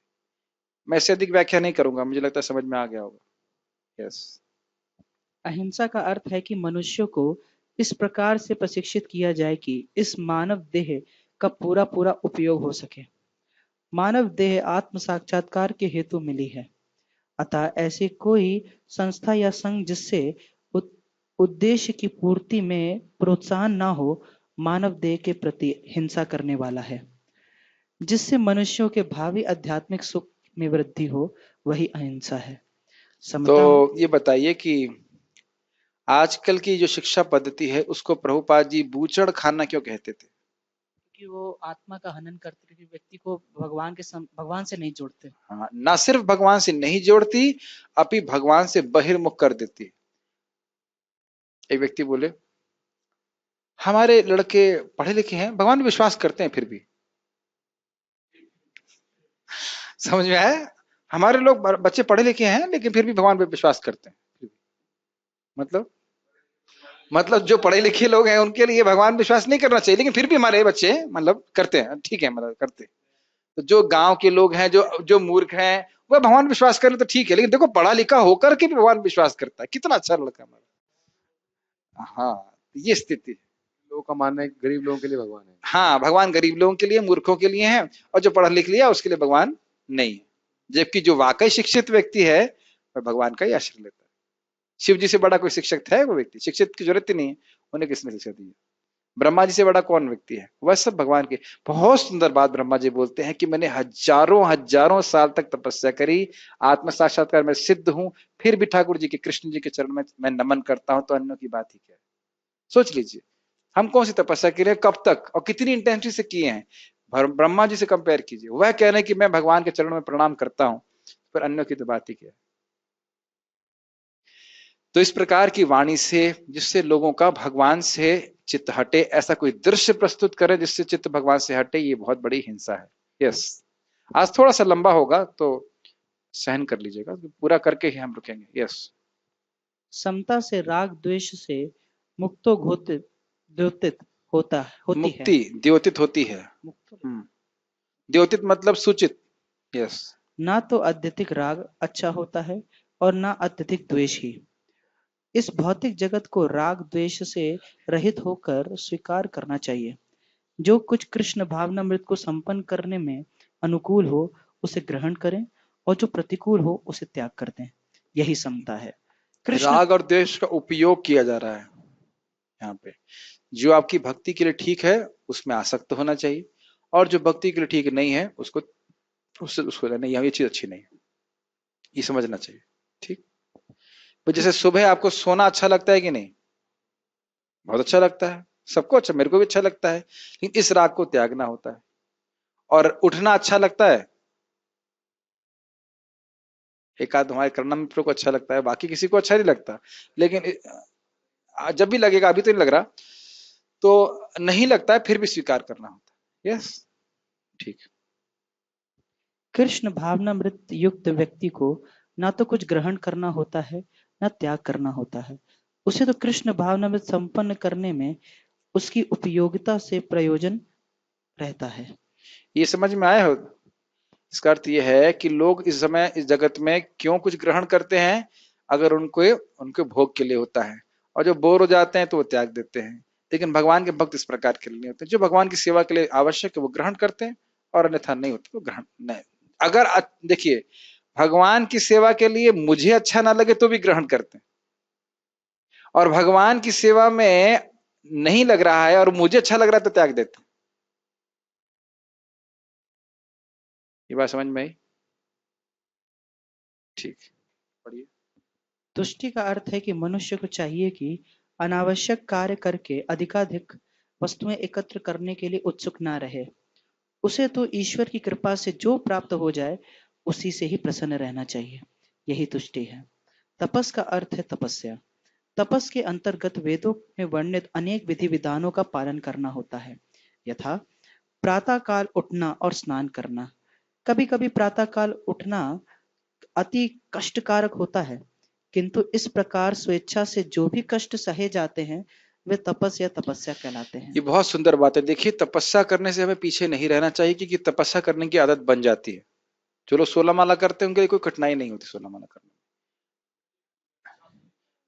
मैं इससे अधिक व्याख्या नहीं करूंगा, मुझे लगता है समझ में आ गया होगा। यस, अहिंसा का अर्थ है कि मनुष्यों को इस प्रकार से प्रशिक्षित किया जाए कि इस मानव देह का पूरा पूरा उपयोग हो सके। मानव देह आत्म साक्षात्कार के हेतु मिली है, अतः ऐसी कोई संस्था या संघ जिससे उद्देश्य की पूर्ति में प्रोत्साहन न हो, मानव देह के प्रति हिंसा करने वाला है। जिससे मनुष्यों के भावी आध्यात्मिक सुख में वृद्धि हो, वही अहिंसा है। समता तो ये बताइए कि आजकल की जो शिक्षा पद्धति है उसको प्रभुपाद जी बूचड़ खाना क्यों कहते थे? कि वो आत्मा का हनन करते कि व्यक्ति को भगवान से नहीं जोड़ते। हाँ, ना सिर्फ भगवान से नहीं जोड़ती, अभी भगवान से बहिर्मुख कर देती है। एक व्यक्ति बोले, हमारे लड़के पढ़े लिखे हैं, भगवान पे विश्वास करते हैं फिर भी। समझ में आया? हमारे लोग बच्चे पढ़े लिखे हैं लेकिन फिर भी भगवान पे विश्वास करते हैं। मतलब जो पढ़े लिखे लोग हैं उनके लिए भगवान विश्वास नहीं करना चाहिए, लेकिन फिर भी हमारे बच्चे मतलब करते हैं, ठीक है, मतलब करते हैं। तो जो गांव के लोग हैं, जो जो मूर्ख हैं, वह भगवान विश्वास करें तो ठीक है, लेकिन देखो पढ़ा लिखा होकर के भी भगवान विश्वास करता है, कितना अच्छा लड़का हमारा। हाँ, ये स्थिति है। लोगों का मानना है कि गरीब लोगों के लिए भगवान है। हाँ, भगवान गरीब लोगों के लिए, मूर्खों के लिए है, और जो पढ़ लिख लिया उसके लिए भगवान नहीं है। जबकि जो वाकई शिक्षित व्यक्ति है वह भगवान का ही आश्रय लेता है। शिव जी से बड़ा कोई शिक्षक है? वो व्यक्ति शिक्षित की जरूरत ही नहीं है, उन्हें किसने शिक्षा दी है? ब्रह्मा जी से बड़ा कौन व्यक्ति है? वह सब भगवान के। बहुत सुंदर बात ब्रह्मा जी बोलते हैं कि मैंने हजारों हजारों साल तक तपस्या करी, आत्म साक्षात्कार में सिद्ध हूं, फिर भी ठाकुर जी के, कृष्ण जी के चरण में मैं नमन करता हूं, तो अन्यों की बात ही क्या है? सोच लीजिए, हम कौन सी तपस्या के लिए, कब तक और कितनी इंटेंसिटी से किए हैं? ब्रह्मा जी से कंपेयर कीजिए, वह कह रहे हैं कि मैं भगवान के चरणों में प्रणाम करता हूं, पर अन्यों की तो बात ही क्या है? तो इस प्रकार की वाणी से, जिससे लोगों का भगवान से चित्त हटे, ऐसा कोई दृश्य प्रस्तुत करे जिससे चित्त भगवान से हटे, ये बहुत बड़ी हिंसा है। यस, आज थोड़ा सा लंबा होगा तो सहन कर लीजिएगा, पूरा करके ही हम रुकेंगे। यस। समता से राग द्वेष से मुक्तो घोतित द्योतित होती है। मुक्ति द्योतित होती है। द्योतित मतलब सूचित। यस। ना तो अत्यधिक राग अच्छा होता है और ना अत्यधिक द्वेष ही। इस भौतिक जगत को राग द्वेष से रहित होकर स्वीकार करना चाहिए। जो कुछ कृष्ण भावनामृत को संपन्न करने में अनुकूल हो उसे ग्रहण करें, और जो प्रतिकूल हो उसे त्याग कर दें। यही समता है। कृष्ण राग और द्वेष का उपयोग किया जा रहा है यहाँ पे। जो आपकी भक्ति के लिए ठीक है उसमें आसक्त होना चाहिए, और जो भक्ति के लिए ठीक नहीं है उसको नहीं, ये चीज अच्छी नहीं है, ये समझना चाहिए। ठीक। तो जैसे सुबह आपको सोना अच्छा लगता है कि नहीं? बहुत अच्छा लगता है, सबको अच्छा, मेरे को भी अच्छा लगता है, लेकिन इस राग को त्यागना होता है। और उठना अच्छा लगता है, एक आध हमारे करना मित्रों को अच्छा लगता है, बाकी किसी को अच्छा नहीं लगता, लेकिन जब भी लगेगा, अभी तो नहीं लग रहा, तो नहीं लगता है, फिर भी स्वीकार करना होता है। यस, ठीक। कृष्ण भावनामृत युक्त व्यक्ति को ना तो कुछ ग्रहण करना होता है ना त्याग करना होता है। उसे तो कृष्ण भावनामृत संपन्न करने में उसकी उपयोगिता से प्रयोजन रहता है। ये समझ में आया हो? इसका अर्थ यह है कि लोग इस समय इस जगत में क्यों कुछ ग्रहण करते हैं? अगर उनके भोग के लिए होता है, और जो बोर हो जाते हैं तो वो त्याग देते हैं। लेकिन भगवान के भक्त इस प्रकार के लिए नहीं होते। जो भगवान की सेवा के लिए आवश्यक है वो ग्रहण करते हैं, और अन्यथा नहीं होते तो ग्रहण नहीं। अगर देखिए, भगवान की सेवा के लिए मुझे अच्छा ना लगे तो भी ग्रहण करते हैं, और भगवान की सेवा में नहीं लग रहा है और मुझे अच्छा लग रहा है तो त्याग देते हैं। ये बात समझ में आई? ठीक, पढ़िए। तुष्टि का अर्थ है कि मनुष्य को चाहिए कि अनावश्यक कार्य करके अधिकाधिक वस्तुएं एकत्र करने के लिए उत्सुक ना रहे। उसे तो ईश्वर की कृपा से जो प्राप्त हो जाए उसी से ही प्रसन्न रहना चाहिए। यही तुष्टि है। तपस का अर्थ है तपस्या। तपस के अंतर्गत वेदों में वर्णित अनेक विधि विधानों का पालन करना होता है, यथा प्रातः काल उठना और स्नान करना। कभी कभी प्रातः काल उठना अति कष्टकारक होता है, किंतु इस प्रकार स्वेच्छा से जो भी कष्ट सहे जाते हैं वे तपस या तपस्या कहलाते हैं। ये बहुत सुंदर बात है। देखिए, तपस्या करने से हमें पीछे नहीं रहना चाहिए, क्योंकि तपस्या करने की आदत बन जाती है। जो लोग 16 माला करते हैं उनके लिए कोई कठिनाई नहीं होती 16 माला करने में।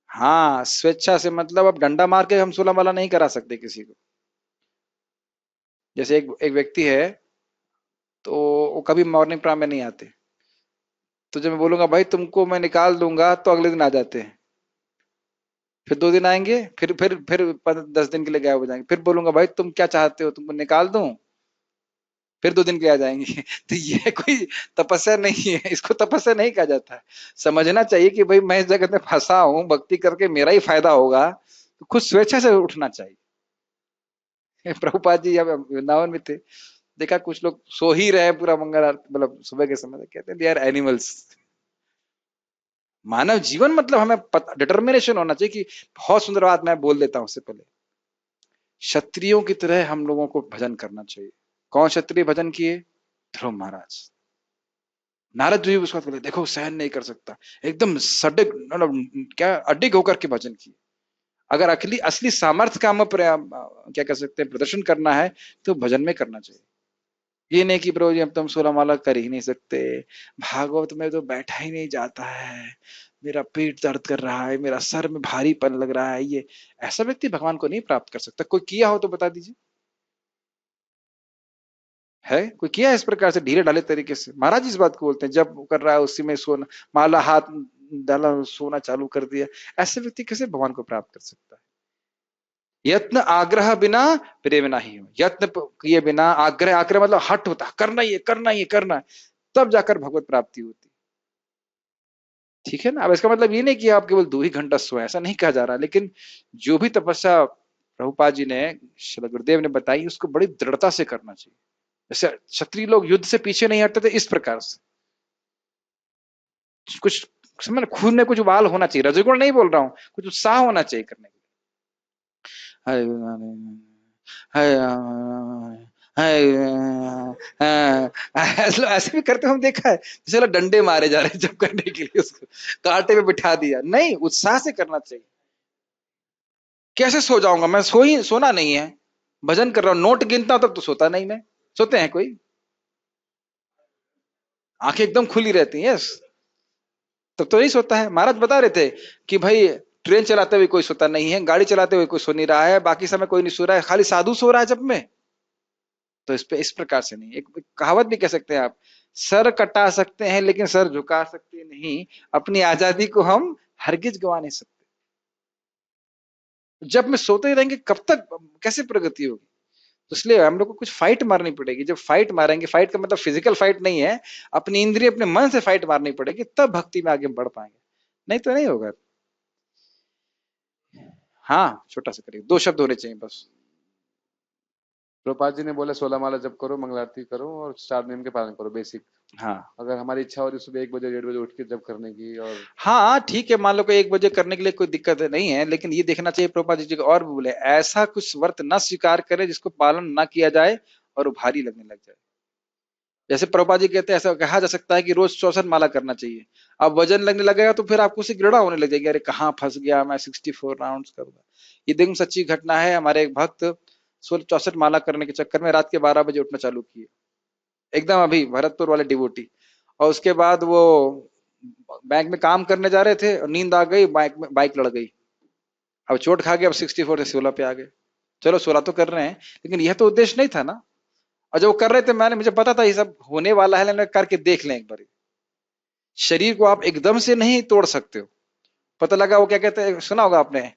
हाँ, स्वेच्छा से मतलब अब डंडा मार के हम 16 माला नहीं करा सकते किसी को। जैसे एक व्यक्ति है, तो वो कभी मॉर्निंग प्राम में नहीं आते, तो जब मैं बोलूंगा भाई तुमको मैं निकाल दूंगा, तो अगले दिन आ जाते हैं। फिर 2 दिन आएंगे, फिर 10 दिन के लिए गायब हो जाएंगे। फिर बोलूंगा भाई तुम क्या चाहते हो, तुमको निकाल दूं? फिर 2 दिन के लिए आ जाएंगे। तो ये कोई तपस्या नहीं है, इसको तपस्या नहीं कहा जाता है। समझना चाहिए कि भाई मैं इस जगत में फंसा हूं, भक्ति करके मेरा ही फायदा होगा, तो खुद स्वेच्छा से उठना चाहिए। प्रभुपाद जी जब वृंदावन में थे, देखा कुछ लोग सो ही रहे पूरा मंगल आरती, मतलब सुबह के समय, कहते हैं दे आर एनिमल्स। मानव जीवन मतलब हमें डिटर्मिनेशन होना चाहिए कि बहुत सुंदर बात मैं बोल देता हूं उससे पहले, क्षत्रियों की तरह हम लोगों को भजन करना चाहिए। कौन क्षत्रिय भजन किए? ध्रुव महाराज। नारद जी उसको बोले, देखो सहन नहीं कर सकता, एकदम सडिक, मतलब क्या अडिग होकर के भजन किए। अगर असली असली सामर्थ्य का हम क्या कह सकते हैं प्रदर्शन करना है तो भजन में करना चाहिए। ये नहीं कि प्रभु जी अब तो हम 16 माला कर ही नहीं सकते, भागवत में तो बैठा ही नहीं जाता है, मेरा पेट दर्द कर रहा है, मेरा सर में भारीपन लग रहा है, ये ऐसा व्यक्ति भगवान को नहीं प्राप्त कर सकता। कोई किया हो तो बता दीजिए, है कोई किया है इस प्रकार से ढीले ढाले तरीके से? महाराज इस बात को बोलते हैं, जब कर रहा है उसी में सोना, माला हाथ डाला सोना चालू कर दिया, ऐसे व्यक्ति कैसे भगवान को प्राप्त कर सकता है? यत्न आग्रह बिना प्रेम नहीं हो, यत्न किए बिना आग्रह, आग्रह मतलब हट होता, करना ही है, करना ही है, करना है, तब जाकर भगवत प्राप्ति होती। ठीक है ना? अब इसका मतलब ये नहीं कि आप केवल 2 ही घंटा सोए, ऐसा नहीं कहा जा रहा, लेकिन जो भी तपस्या प्रभुपाद जी ने, श्री गुरुदेव ने बताई, उसको बड़ी दृढ़ता से करना चाहिए। जैसे क्षत्रिय लोग युद्ध से पीछे नहीं हटते थे, इस प्रकार से कुछ समझ, खून में कुछ उबाल होना चाहिए, रजोगुण नहीं बोल रहा हूं, कुछ उत्साह होना चाहिए करने के लिए। ऐसे भी करते हम देखा है, जैसे डंडे मारे जा रहे हैं जब करने के लिए, उसको कांटे में बिठा दिया, नहीं, उत्साह से करना चाहिए। कैसे सो जाऊंगा मैं? सोना नहीं है, भजन कर रहा हूं, नोट गिनता हूं तब तो सोता नहीं मैं। सोते हैं कोई? आंखें एकदम खुली रहती हैं, यस, तब तो नहीं सोता है। महाराज बता रहे थे कि भाई ट्रेन चलाते हुए कोई सोता नहीं है, गाड़ी चलाते हुए कोई सो नहीं रहा है, बाकी समय कोई नहीं सो रहा है, खाली साधु सो रहा है जब में। तो इस प्रकार से नहीं, एक कहावत भी कह सकते हैं आप, सर कटा सकते हैं लेकिन सर झुका सकते नहीं, अपनी आजादी को हम हरगिज गवा नहीं सकते। जब में सोते ही रहेंगे कब तक, कैसे प्रगति होगी? तो इसलिए हम लोग को कुछ फाइट मारनी पड़ेगी। जब फाइट मारेंगे, फाइट का मतलब फिजिकल फाइट नहीं है, अपनी इंद्रिय अपने मन से फाइट मारनी पड़ेगी, तब भक्ति में आगे बढ़ पाएंगे, नहीं तो नहीं होगा। हाँ, छोटा सा करिए, 2 शब्द होने चाहिए बस। प्रभुपाद जी ने बोला 16 माला जप करो, मंगल आरती करो और 4 नियम के पालन करो, बेसिक। हाँ अगर हमारी इच्छा हो रही सुबह 1 बजे 1:30 बजे उठ के जप करने की, और हाँ ठीक है, मान लो कि 1 बजे करने के लिए कोई दिक्कत नहीं है, लेकिन ये देखना चाहिए प्रभुपाद जी को और भी बोले, ऐसा कुछ व्रत न स्वीकार करे जिसको पालन ना किया जाए और वो भारी लगने लग जाए। जैसे प्रभुपाद जी कहते हैं, ऐसा कहा जा सकता है कि रोज 64 माला करना चाहिए। अब वजन लगने लगेगा तो फिर आपको उससे घृणा होने लग जाएगी, अरे कहाँ फंस गया मैं, 64 राउंड करूंगा। ये दिन सच्ची घटना है, हमारे एक भक्त 64 माला करने के चक्कर में रात के 12 बजे उठना चालू किए, एकदम अभी भरतपुर वाले डिवोटी। और उसके बाद वो बैंक में काम करने जा रहे थे और नींद आ गई, बाइक लड़ गई, अब चोट खा गया, अब 64 से 16 पे आ गए। चलो 16 तो कर रहे हैं, लेकिन यह तो उद्देश्य नहीं था ना। और जब वो कर रहे थे, मुझे पता था ये सब होने वाला है, लेकिन करके देख लें एक बार। शरीर को आप एकदम से नहीं तोड़ सकते हो। पता लगा वो क्या कहते हैं, सुना होगा आपने,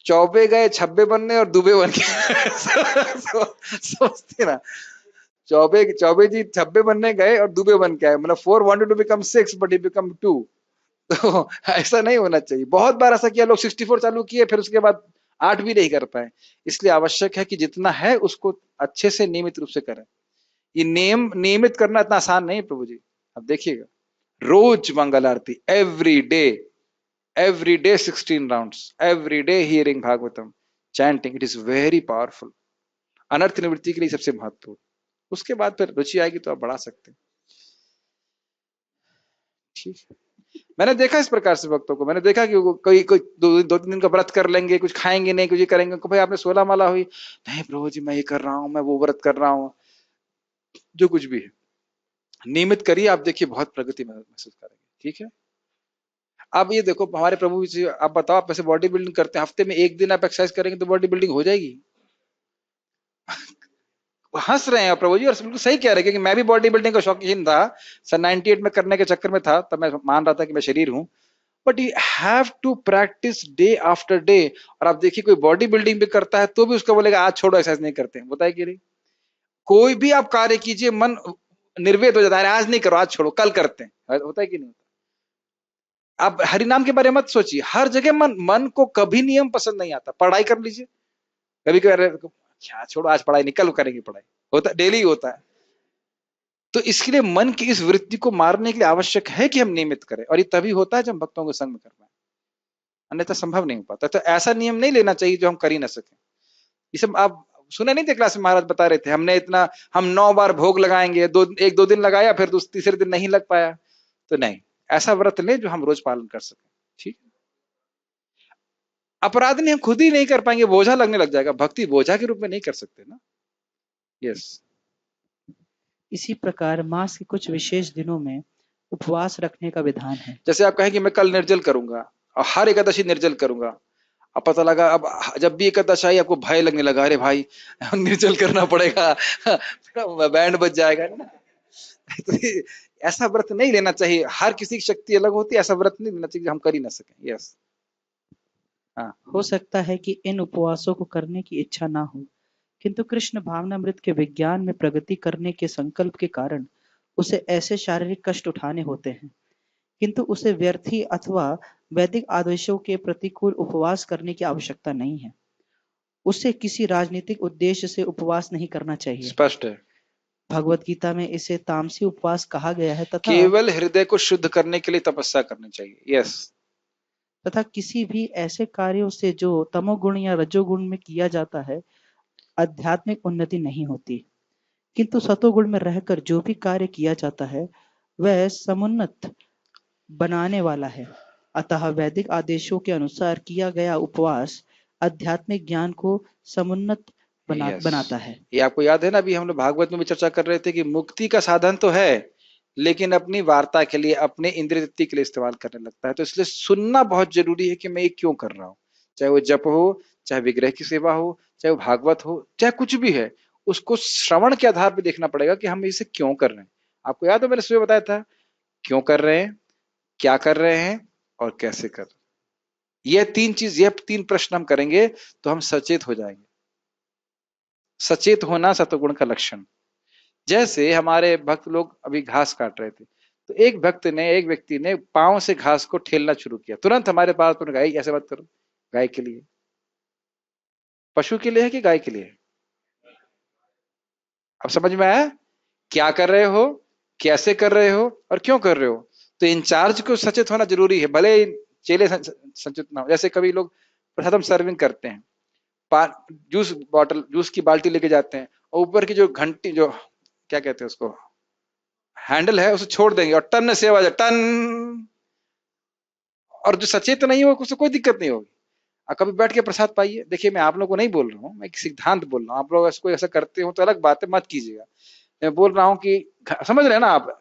चौबे गए छब्बे बनने और दुबे बन गए। सोचते ना, चौबे चौबे जी छब्बे बनने गए और दुबे बन के आए, मतलब 4 wanted to become 6 but he become 2। तो ऐसा नहीं होना चाहिए। बहुत बार ऐसा किया, लोग 64 चालू किए, फिर उसके बाद 8 भी नहीं कर पाए। इसलिए आवश्यक है कि जितना है उसको अच्छे से नियमित रूप से करें। ये नियमित करना इतना आसान नहीं है प्रभु जी। अब देखिएगा, रोज मंगल आरती, every day 16 rounds, every day hearing Bhagavatam, chanting, it is very powerful. अनर्थ निवृत्ति के लिए सबसे महत्वपूर्ण। उसके बाद फिर रुचि आएगी तो आप बढ़ा सकते हैं। ठीक है, मैंने देखा इस प्रकार से भक्तों को, मैंने देखा कि कोई कोई 2-3 दिन का व्रत कर लेंगे, कुछ खाएंगे नहीं, कुछ ये करेंगे, भाई आपने 16 माला हुई, नहीं प्रभु जी मैं ये कर रहा हूं, मैं वो व्रत कर रहा हूं, जो कुछ भी है नियमित करिए, आप देखिए बहुत प्रगति महसूस करेंगे। ठीक है, अब ये देखो हमारे प्रभु जी, आप बताओ, आप ऐसे बॉडी बिल्डिंग करते हैं, हफ्ते में 1 दिन आप एक्सरसाइज करेंगे तो बॉडी बिल्डिंग हो जाएगी। हंस रहे हैं प्रभु जी, और बिल्कुल सही कह रहे हैं, क्योंकि मैं भी बॉडी बिल्डिंग का शौकीन था, सन 98 में करने के चक्कर में था, तब मैं मान रहा था कि मैं शरीर हूं, but you have to practice day after day. और आप देखिए कोई बॉडी बिल्डिंग भी करता है तो भी उसका बोलेगा आज छोड़ो, एक्सरसाइज नहीं करते हैं, बताइए कि नहीं। कोई भी आप कार्य कीजिए, मन निर्वेद हो जाता है, आज नहीं करो, आज छोड़ो, कल करते हैं, होता है कि नहीं होता? आप हरिनाम के बारे में मत सोचिए, हर जगह मन को कभी नियम पसंद नहीं आता। पढ़ाई कर लीजिए, कभी कभी क्या छोड़ो, आज पढ़ाई नहीं, कल करेंगे पढ़ाई, होता डेली होता है। तो इसके लिए मन की इस वृत्ति को मारने के लिए आवश्यक है कि हम नियमित करें, और ये तभी होता है जब हम भक्तों के संग में कर पाए, अन्यथा संभव नहीं हो पाता। तो ऐसा नियम नहीं लेना चाहिए जो हम कर ही ना सके। ये सब आप सुने नहीं थे क्लास में, महाराज बता रहे थे, हम 9 बार भोग लगाएंगे, 1-2 दिन लगाया, फिर तीसरे दिन नहीं लग पाया, तो नहीं, ऐसा व्रत लें जो हम रोज पालन कर सकें। ठीक, अपराध नहीं, हम खुद ही नहीं कर पाएंगे, बोझा लगने लग जाएगा, भक्ति बोझा के रूप में नहीं कर सकते ना। यस। इसी प्रकार मास के कुछ विशेष दिनों में उपवास रखने का विधान है। जैसे आप कहें कि मैं कल निर्जल करूंगा और हर एकादशी निर्जल करूंगा, अब पता लगा अब जब भी एकादशी आई आपको भय लगने लगा, अरे भाई निर्जल करना पड़ेगा, बैंड बज जाएगा ना। तो ऐसा व्रत नहीं लेना चाहिए, हर किसी की शक्ति अलग होती है, ऐसा व्रत नहीं लेना चाहिए जो हम कर ही ना सकें। यस। हाँ, हो सकता है कि इन उपवासों को करने की इच्छा ना हो, किंतु कृष्ण भावनामृत के विज्ञान में प्रगति करने के संकल्प के कारण उसे ऐसे शारीरिक कष्ट उठाने होते हैं, किंतु उसे व्यर्थी अथवा वैदिक आदेशों के प्रतिकूल उपवास करने की आवश्यकता नहीं है। उसे किसी राजनीतिक उद्देश्य से उपवास नहीं करना चाहिए। स्पष्ट है, भगवत गीता में इसे तामसी उपवास कहा गया है, तथा केवल हृदय को शुद्ध करने के लिए तपस्या करनी चाहिए। यस। तथा किसी भी ऐसे कार्यों से जो तमोगुण या रजोगुण में किया जाता है आध्यात्मिक उन्नति नहीं होती, किंतु सतोगुण में रहकर जो भी कार्य किया जाता है वह समुन्नत बनाने वाला है। अतः वैदिक आदेशों के अनुसार किया गया उपवास आध्यात्मिक ज्ञान को समुन्नत Yes. बनाता है। ये आपको याद है ना, अभी हम लोग भागवत में भी चर्चा कर रहे थे कि मुक्ति का साधन तो है, लेकिन अपनी वार्ता के लिए, अपने इंद्रिय तृप्ति के लिए इस्तेमाल करने लगता है। तो इसलिए सुनना बहुत जरूरी है कि मैं ये क्यों कर रहा हूँ, चाहे वो जप हो, चाहे विग्रह की सेवा हो, चाहे वो भागवत हो, चाहे कुछ भी है, उसको श्रवण के आधार पर देखना पड़ेगा कि हम इसे क्यों कर रहे हैं। आपको याद है मैंने सुबह बताया था, क्यों कर रहे हैं, क्या कर रहे हैं और कैसे कर रहे हैं। ये 3 प्रश्न हम करेंगे तो हम सचेत हो जाएंगे। सचेत होना सतोगुण का लक्षण। जैसे हमारे भक्त लोग अभी घास काट रहे थे, तो एक व्यक्ति ने पांव से घास को ठेलना शुरू किया, तुरंत हमारे पास तो गाय, ऐसे बात करो, गाय के लिए, पशु के लिए है कि गाय के लिए? अब समझ में आया क्या कर रहे हो, कैसे कर रहे हो और क्यों कर रहे हो। तो इंचार्ज को सचेत होना जरूरी है, भले चेले सचेत ना हो। जैसे कभी लोग प्रसादम सर्विंग करते हैं, जूस की बाल्टी लेके जाते हैं, और ऊपर की जो घंटी, जो क्या कहते हैं उसको, हैंडल है, उसे छोड़ देंगे और टन से आवाज, टन। और जो सचेत नहीं हो उसको कोई दिक्कत नहीं होगी। और कभी बैठ के प्रसाद पाइए। देखिए मैं आप लोगों को नहीं बोल रहा हूँ, मैं एक सिद्धांत बोल रहा हूँ, आप लोग इसको ऐसा करते हो तो अलग बात है, मत कीजिएगा। मैं बोल रहा हूँ कि समझ रहे हैं ना आप,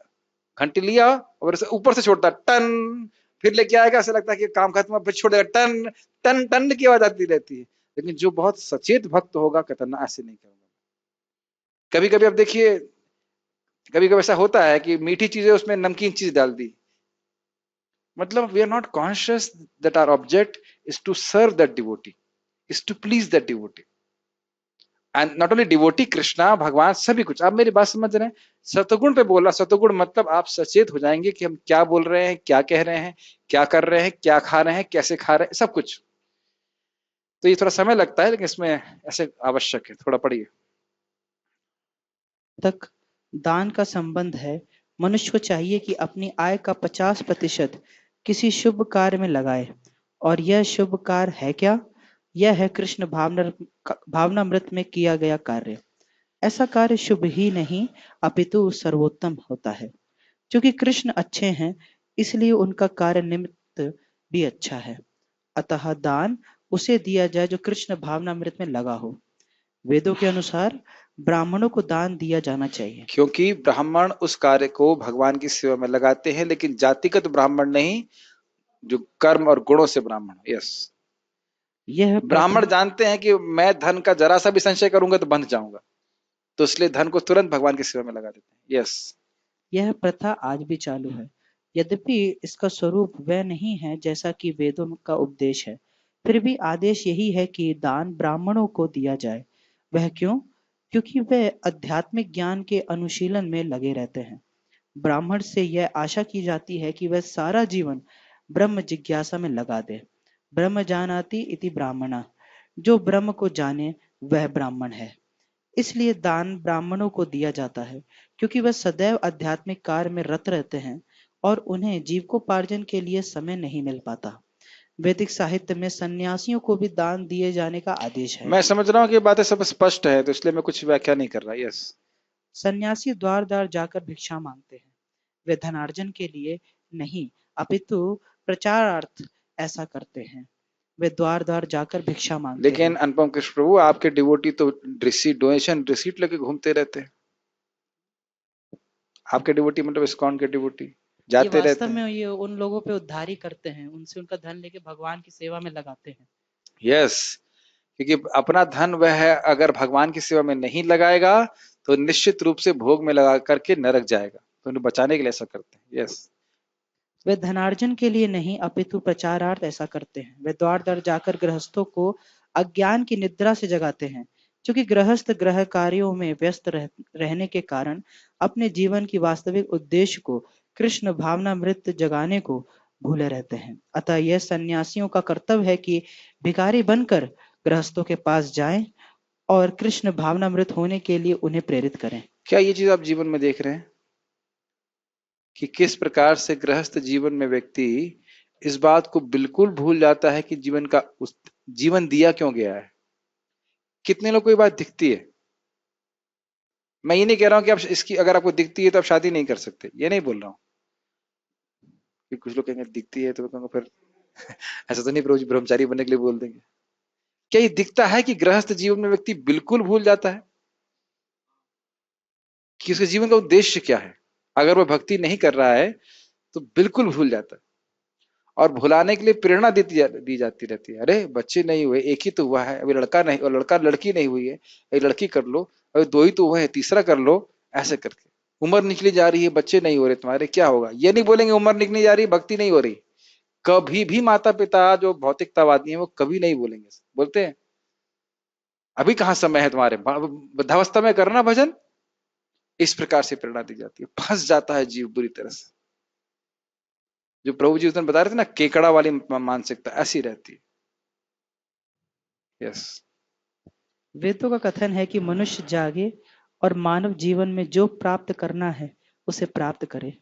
घंटी लिया और ऊपर से छोड़ता टन, फिर लेके आएगा, ऐसा लगता है कि काम खत्म, फिर छोड़ेगा, टन टन टन की आवाज आती रहती है। लेकिन जो बहुत सचेत भक्त होगा कहता ना, ऐसे नहीं करूंगा। कभी कभी आप देखिए, कभी कभी ऐसा होता है कि मीठी चीजें उसमें नमकीन चीज डाल दी, मतलब we are not conscious that our object is to serve that devotee, is to please that devotee, and not only devotee, Krishna, भगवान, सभी कुछ। आप मेरी बात समझ रहे हैं? सतगुण पे बोल रहा, सतगुण मतलब आप सचेत हो जाएंगे कि हम क्या बोल रहे हैं, क्या कह रहे हैं, क्या कर रहे हैं, क्या खा रहे हैं, कैसे खा रहे हैं, सब कुछ। तो ये थोड़ा समय लगता है, लेकिन इसमें ऐसे आवश्यक है, थोड़ा पढ़िए। तक दान का संबंध है। मनुष्य को चाहिए कि अपनी आय का 50% किसी शुभ कार्य में लगाए, और यह शुभ कार्य है क्या? यह है कृष्ण भावनामृत में किया गया कार्य। ऐसा कार्य शुभ ही नहीं अपितु सर्वोत्तम होता है। क्योंकि कृष्ण अच्छे हैं, इसलिए उनका कार्य निमित्त भी अच्छा है। अतः दान उसे दिया जाए जो कृष्ण भावनामृत में लगा हो। वेदों के अनुसार ब्राह्मणों को दान दिया जाना चाहिए, क्योंकि ब्राह्मण उस कार्य को भगवान की सेवा में लगाते हैं, लेकिन जातिगत ब्राह्मण नहीं, जो कर्म और गुणों से ब्राह्मण। यस। यह ब्राह्मण जानते हैं कि मैं धन का जरा सा भी संचय करूंगा तो बंध जाऊंगा, तो इसलिए धन को तुरंत भगवान की सेवा में लगा देते हैं। यस। यह प्रथा आज भी चालू है, यद्यपि इसका स्वरूप वह नहीं है जैसा कि वेदों का उपदेश है। फिर भी आदेश यही है कि दान ब्राह्मणों को दिया जाए। वह क्यों? क्योंकि वे आध्यात्मिक ज्ञान के अनुशीलन में लगे रहते हैं। ब्राह्मण से यह आशा की जाती है कि वह सारा जीवन ब्रह्म जिज्ञासा में लगा दे। ब्रह्म जानाति इति ब्राह्मणः, जो ब्रह्म को जाने वह ब्राह्मण है। इसलिए दान ब्राह्मणों को दिया जाता है, क्योंकि वह सदैव आध्यात्मिक कार्य में रत रहते हैं और उन्हें जीविकोपार्जन के लिए समय नहीं मिल पाता। वैदिक साहित्य में सन्यासियों को भी दान दिए जाने का आदेश है। मैं समझ रहा हूँ कि ये बातें सब स्पष्ट है, तो इसलिए मैं कुछ व्याख्या नहीं कर रहा। यस, सन्यासी द्वार द्वार जाकर भिक्षा मांगते हैं। वे धनार्जन के लिए नहीं अपितु प्रचारार्थ ऐसा करते हैं। वे द्वार द्वार जाकर भिक्षा मांगते लेकिन हैं। अनुपम कृष्ण प्रभु, आपके डिवोटी तो डोनेशन रिसीट लेके घूमते रहते हैं। आपके डिवोटी मतलब इस्कॉन के डिवोटी ये जाते रहते वास्तव हैं। में ये उन लोगों पे उद्धारी करते हैं, उनसे उनका धन लेके भगवान की सेवा में लगाते हैं। यस, क्योंकि अपना धन वह है, अगर भगवान की सेवा में नहीं लगाएगा तो निश्चित रूप से भोग में लगा करके नरक जाएगा, तो उन्हें बचाने के लिए ऐसा करते हैं। यस, वे धनार्जन के लिए नहीं अपितु प्रचारार्थ ऐसा करते हैं। वे द्वार द्वार जाकर गृहस्थों को अज्ञान की निद्रा से जगाते हैं, क्योंकि गृहस्थ गृह कार्यों में व्यस्त रहने के कारण अपने जीवन की वास्तविक उद्देश्य को कृष्ण भावनामृत जगाने को भूले रहते हैं। अतः यह सन्यासियों का कर्तव्य है कि भिखारी बनकर गृहस्थों के पास जाएं और कृष्ण भावनामृत होने के लिए उन्हें प्रेरित करें। क्या ये चीज आप जीवन में देख रहे हैं कि किस प्रकार से गृहस्थ जीवन में व्यक्ति इस बात को बिल्कुल भूल जाता है कि जीवन दिया क्यों गया है। कितने लोग को ये बात दिखती है। मैं ये नहीं कह रहा हूं कि आप इसकी अगर आपको दिखती है तो आप शादी नहीं कर सकते, ये नहीं बोल रहा हूं कि कुछ लोग कहेंगे दिखती है तो कहूंगा फिर ऐसा तो नहीं ब्रह्मचारी बनने के लिए बोल देंगे। क्या ये दिखता है कि गृहस्थ जीवन में व्यक्ति बिल्कुल भूल जाता है कि उसके जीवन का उद्देश्य क्या है। अगर वह भक्ति नहीं कर रहा है तो बिल्कुल भूल जाता है, और भुलाने के लिए प्रेरणा दी जाती रहती है। अरे बच्चे नहीं हुए, एक ही तो हुआ है, अभी लड़का नहीं, और लड़की नहीं हुई है, एक लड़की कर लो, अभी दो ही तो हुए हैं, तीसरा कर लो। ऐसे करके उम्र निकली जा रही है, बच्चे नहीं हो रहे तुम्हारे, क्या होगा। ये नहीं बोलेंगे उम्र निकली जा रही है, भक्ति नहीं हो रही। कभी भी माता पिता जो भौतिकतावादी है वो कभी नहीं बोलेंगे। बोलते हैं अभी कहाँ समय है तुम्हारे, वृद्धावस्था में करना भजन। इस प्रकार से प्रेरणा दी जाती है, फंस जाता है जीव बुरी तरह से। जो प्रभु जी उस दिन बता रहे थे ना, केकड़ा वाली मानसिकता ऐसी रहती है। यस, वेदों का कथन है कि मनुष्य जागे और मानव जीवन में जो प्राप्त करना है उसे प्राप्त करे।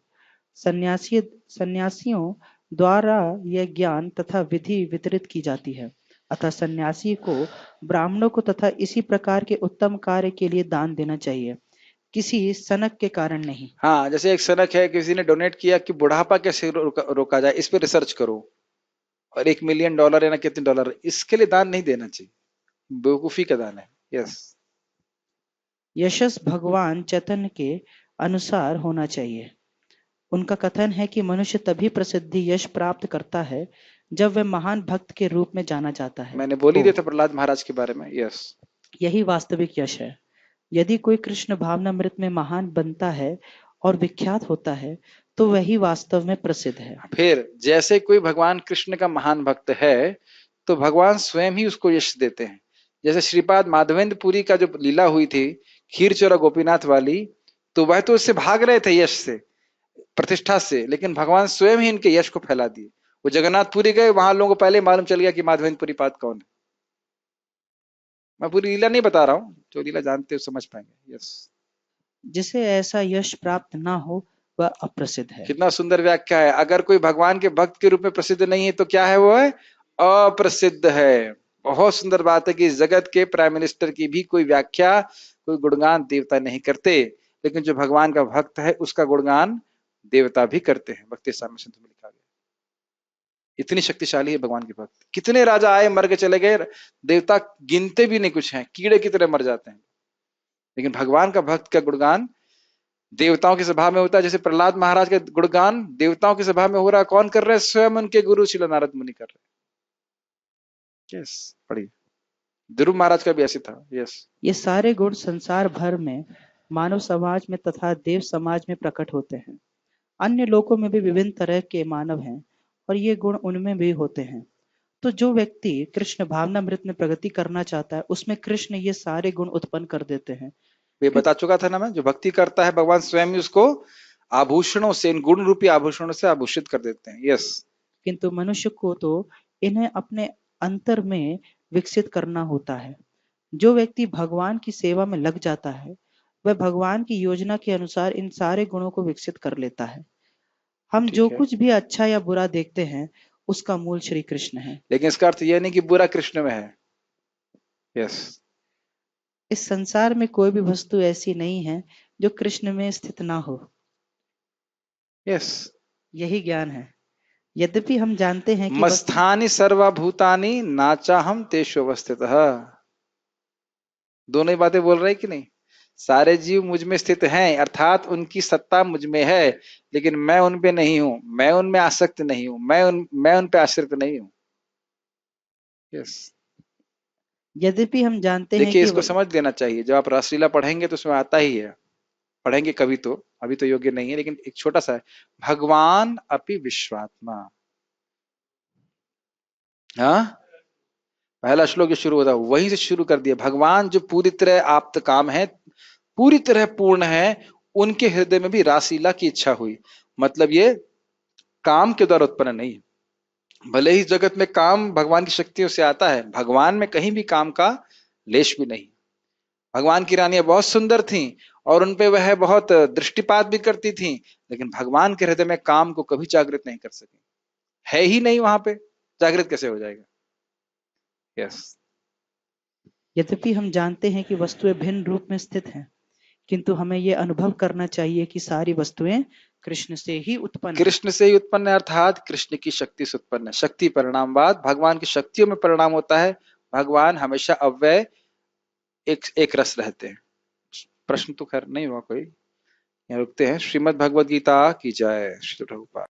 सन्यासियों द्वारा यह ज्ञान तथा विधि वितरित की जाती है। अतः सन्यासी को ब्राह्मणों को तथा इसी प्रकार के उत्तम कार्य के लिए दान देना चाहिए, किसी सनक के कारण नहीं। हाँ, जैसे एक सनक है, किसी ने डोनेट किया कि बुढ़ापा कैसे रोका जाए, इस पे रिसर्च करो, और $1 मिलियन या ना कितने डॉलर, इसके लिए दान नहीं देना चाहिए, बेवकूफी का दान है। यस, यशस भगवान चैतन्य के अनुसार होना चाहिए। उनका कथन है कि मनुष्य तभी प्रसिद्धि यश प्राप्त करता है जब वह महान भक्त के रूप में जाना जाता है। मैंने बोल ही दिया था प्रहलाद महाराज के बारे में। यस, यही वास्तविक यश है। यदि कोई कृष्ण भावनामृत में महान बनता है और विख्यात होता है तो वही वास्तव में प्रसिद्ध है। फिर जैसे कोई भगवान कृष्ण का महान भक्त है तो भगवान स्वयं ही उसको यश देते हैं। जैसे श्रीपाद माधवेंद्रपुरी का जो लीला हुई थी खीर चोरा गोपीनाथ वाली, तो वह तो उससे भाग रहे थे, यश से, प्रतिष्ठा से, लेकिन भगवान स्वयं ही इनके यश को फैला दिए। वो जगन्नाथपुरी गए, वहां लोगों को पहले मालूम चल गया कि माधवेंद्रपुरी पाद कौन है। मैं पूरी लीला नहीं बता रहा हूँ, जो लीला जानते हो समझ पाएंगे। यस, जिसे ऐसा यश प्राप्त ना हो वह अप्रसिद्ध है। कितना सुंदर व्याख्या है। अगर कोई भगवान के भक्त के रूप में प्रसिद्ध नहीं है तो क्या है, वो है अप्रसिद्ध है। बहुत सुंदर बात है कि इस जगत के प्राइम मिनिस्टर की भी कोई व्याख्या, कोई गुणगान देवता नहीं करते, लेकिन जो भगवान का भक्त है उसका गुणगान देवता भी करते हैं। भक्ति साम्य संत में लिखा गया, इतनी शक्तिशाली है भगवान के भक्त। कितने राजा आए मर के चले गए, देवता गिनते भी नहीं कुछ हैं, कीड़े की तरह मर जाते हैं, लेकिन भगवान का भक्त का गुणगान देवताओं की सभा में होता है। जैसे प्रहलाद महाराज का गुणगान देवताओं की सभा में हो रहा है, कौन कर रहे हैं? स्वयं उनके गुरु श्री नारद मुनि कर रहे हैं। यस, पढ़िए। ध्रुव महाराज का भी ऐसे था। यस, ये सारे गुण संसार भर में मानव समाज में तथा देव समाज में प्रकट होते हैं। अन्य लोकों में भी विभिन्न तरह के मानव हैं और ये गुण उनमें भी होते हैं। तो जो व्यक्ति कृष्ण भावनामृत में प्रगति करना चाहता है उसमें कृष्ण ये सारे गुण उत्पन्न कर देते हैं। ये बता चुका था ना मैं, जो भक्ति करता है भगवान स्वयं ही उसको आभूषणों से, इन गुण रूपी आभूषणों से आभूषित कर देते हैं। यस। किंतु मनुष्य को तो इन्हें अपने अंतर में विकसित करना होता है। जो व्यक्ति भगवान की सेवा में लग जाता है वह भगवान की योजना के अनुसार इन सारे गुणों को विकसित कर लेता है। हम जो ठीक है, कुछ भी अच्छा या बुरा देखते हैं उसका मूल श्री कृष्ण है। लेकिन इसका अर्थ यह नहीं कि बुरा कृष्ण में है। यस। इस संसार में कोई भी वस्तु ऐसी नहीं है जो कृष्ण में स्थित ना हो। यस। यही ज्ञान है। यद्यपि हम जानते हैं कि वस्तु मस्थानि सर्वभूतानि नाचाहम तेषु अवस्थितः। दोनों ही बातें बोल रहे हैं कि नहीं? सारे जीव मुझ में स्थित हैं, अर्थात उनकी सत्ता मुझ में है, लेकिन मैं उन पे नहीं हूं, मैं उनमें आसक्त नहीं हूं, मैं उन पे आश्रित नहीं हूं। यस। यद्यपि हम जानते हैं देखिए, कि इसको समझ लेना चाहिए। जब आप रासलीला पढ़ेंगे तो उसमें आता ही है, पढ़ेंगे कभी तो, अभी तो योग्य नहीं है, लेकिन एक छोटा सा है, भगवान अपि विश्वात्मा। हाँ, पहला श्लोक जो शुरू होता है वहीं से शुरू कर दिया। भगवान जो पूरी तरह आप्त काम है, पूरी तरह पूर्ण है, उनके हृदय में भी रासलीला की इच्छा हुई। मतलब ये काम के द्वारा उत्पन्न नहीं है। भले ही जगत में काम भगवान की शक्तियों से आता है, भगवान में कहीं भी काम का लेश भी नहीं। भगवान की रानियां बहुत सुंदर थीं और उनपे वह बहुत दृष्टिपात भी करती थीं, लेकिन भगवान के हृदय में काम को कभी जागृत नहीं कर सकी। है ही नहीं, वहां पे जागृत कैसे हो जाएगा? यस। यद्यपि हम जानते हैं कि वस्तुएं भिन्न रूप में स्थित हैं, किंतु हमें यह अनुभव करना चाहिए कि सारी वस्तुएं कृष्ण से ही उत्पन्न हैं। कृष्ण से ही उत्पन्न है, अर्थात कृष्ण की शक्ति से उत्पन्न है। शक्ति परिणामवाद, भगवान की शक्तियों में परिणाम होता है। भगवान हमेशा अव्यय एक रस रहते हैं। प्रश्न तो खैर नहीं हुआ कोई, यहाँ रुकते हैं। श्रीमद् भगवद गीता की जय। श्री प्रभुपाद।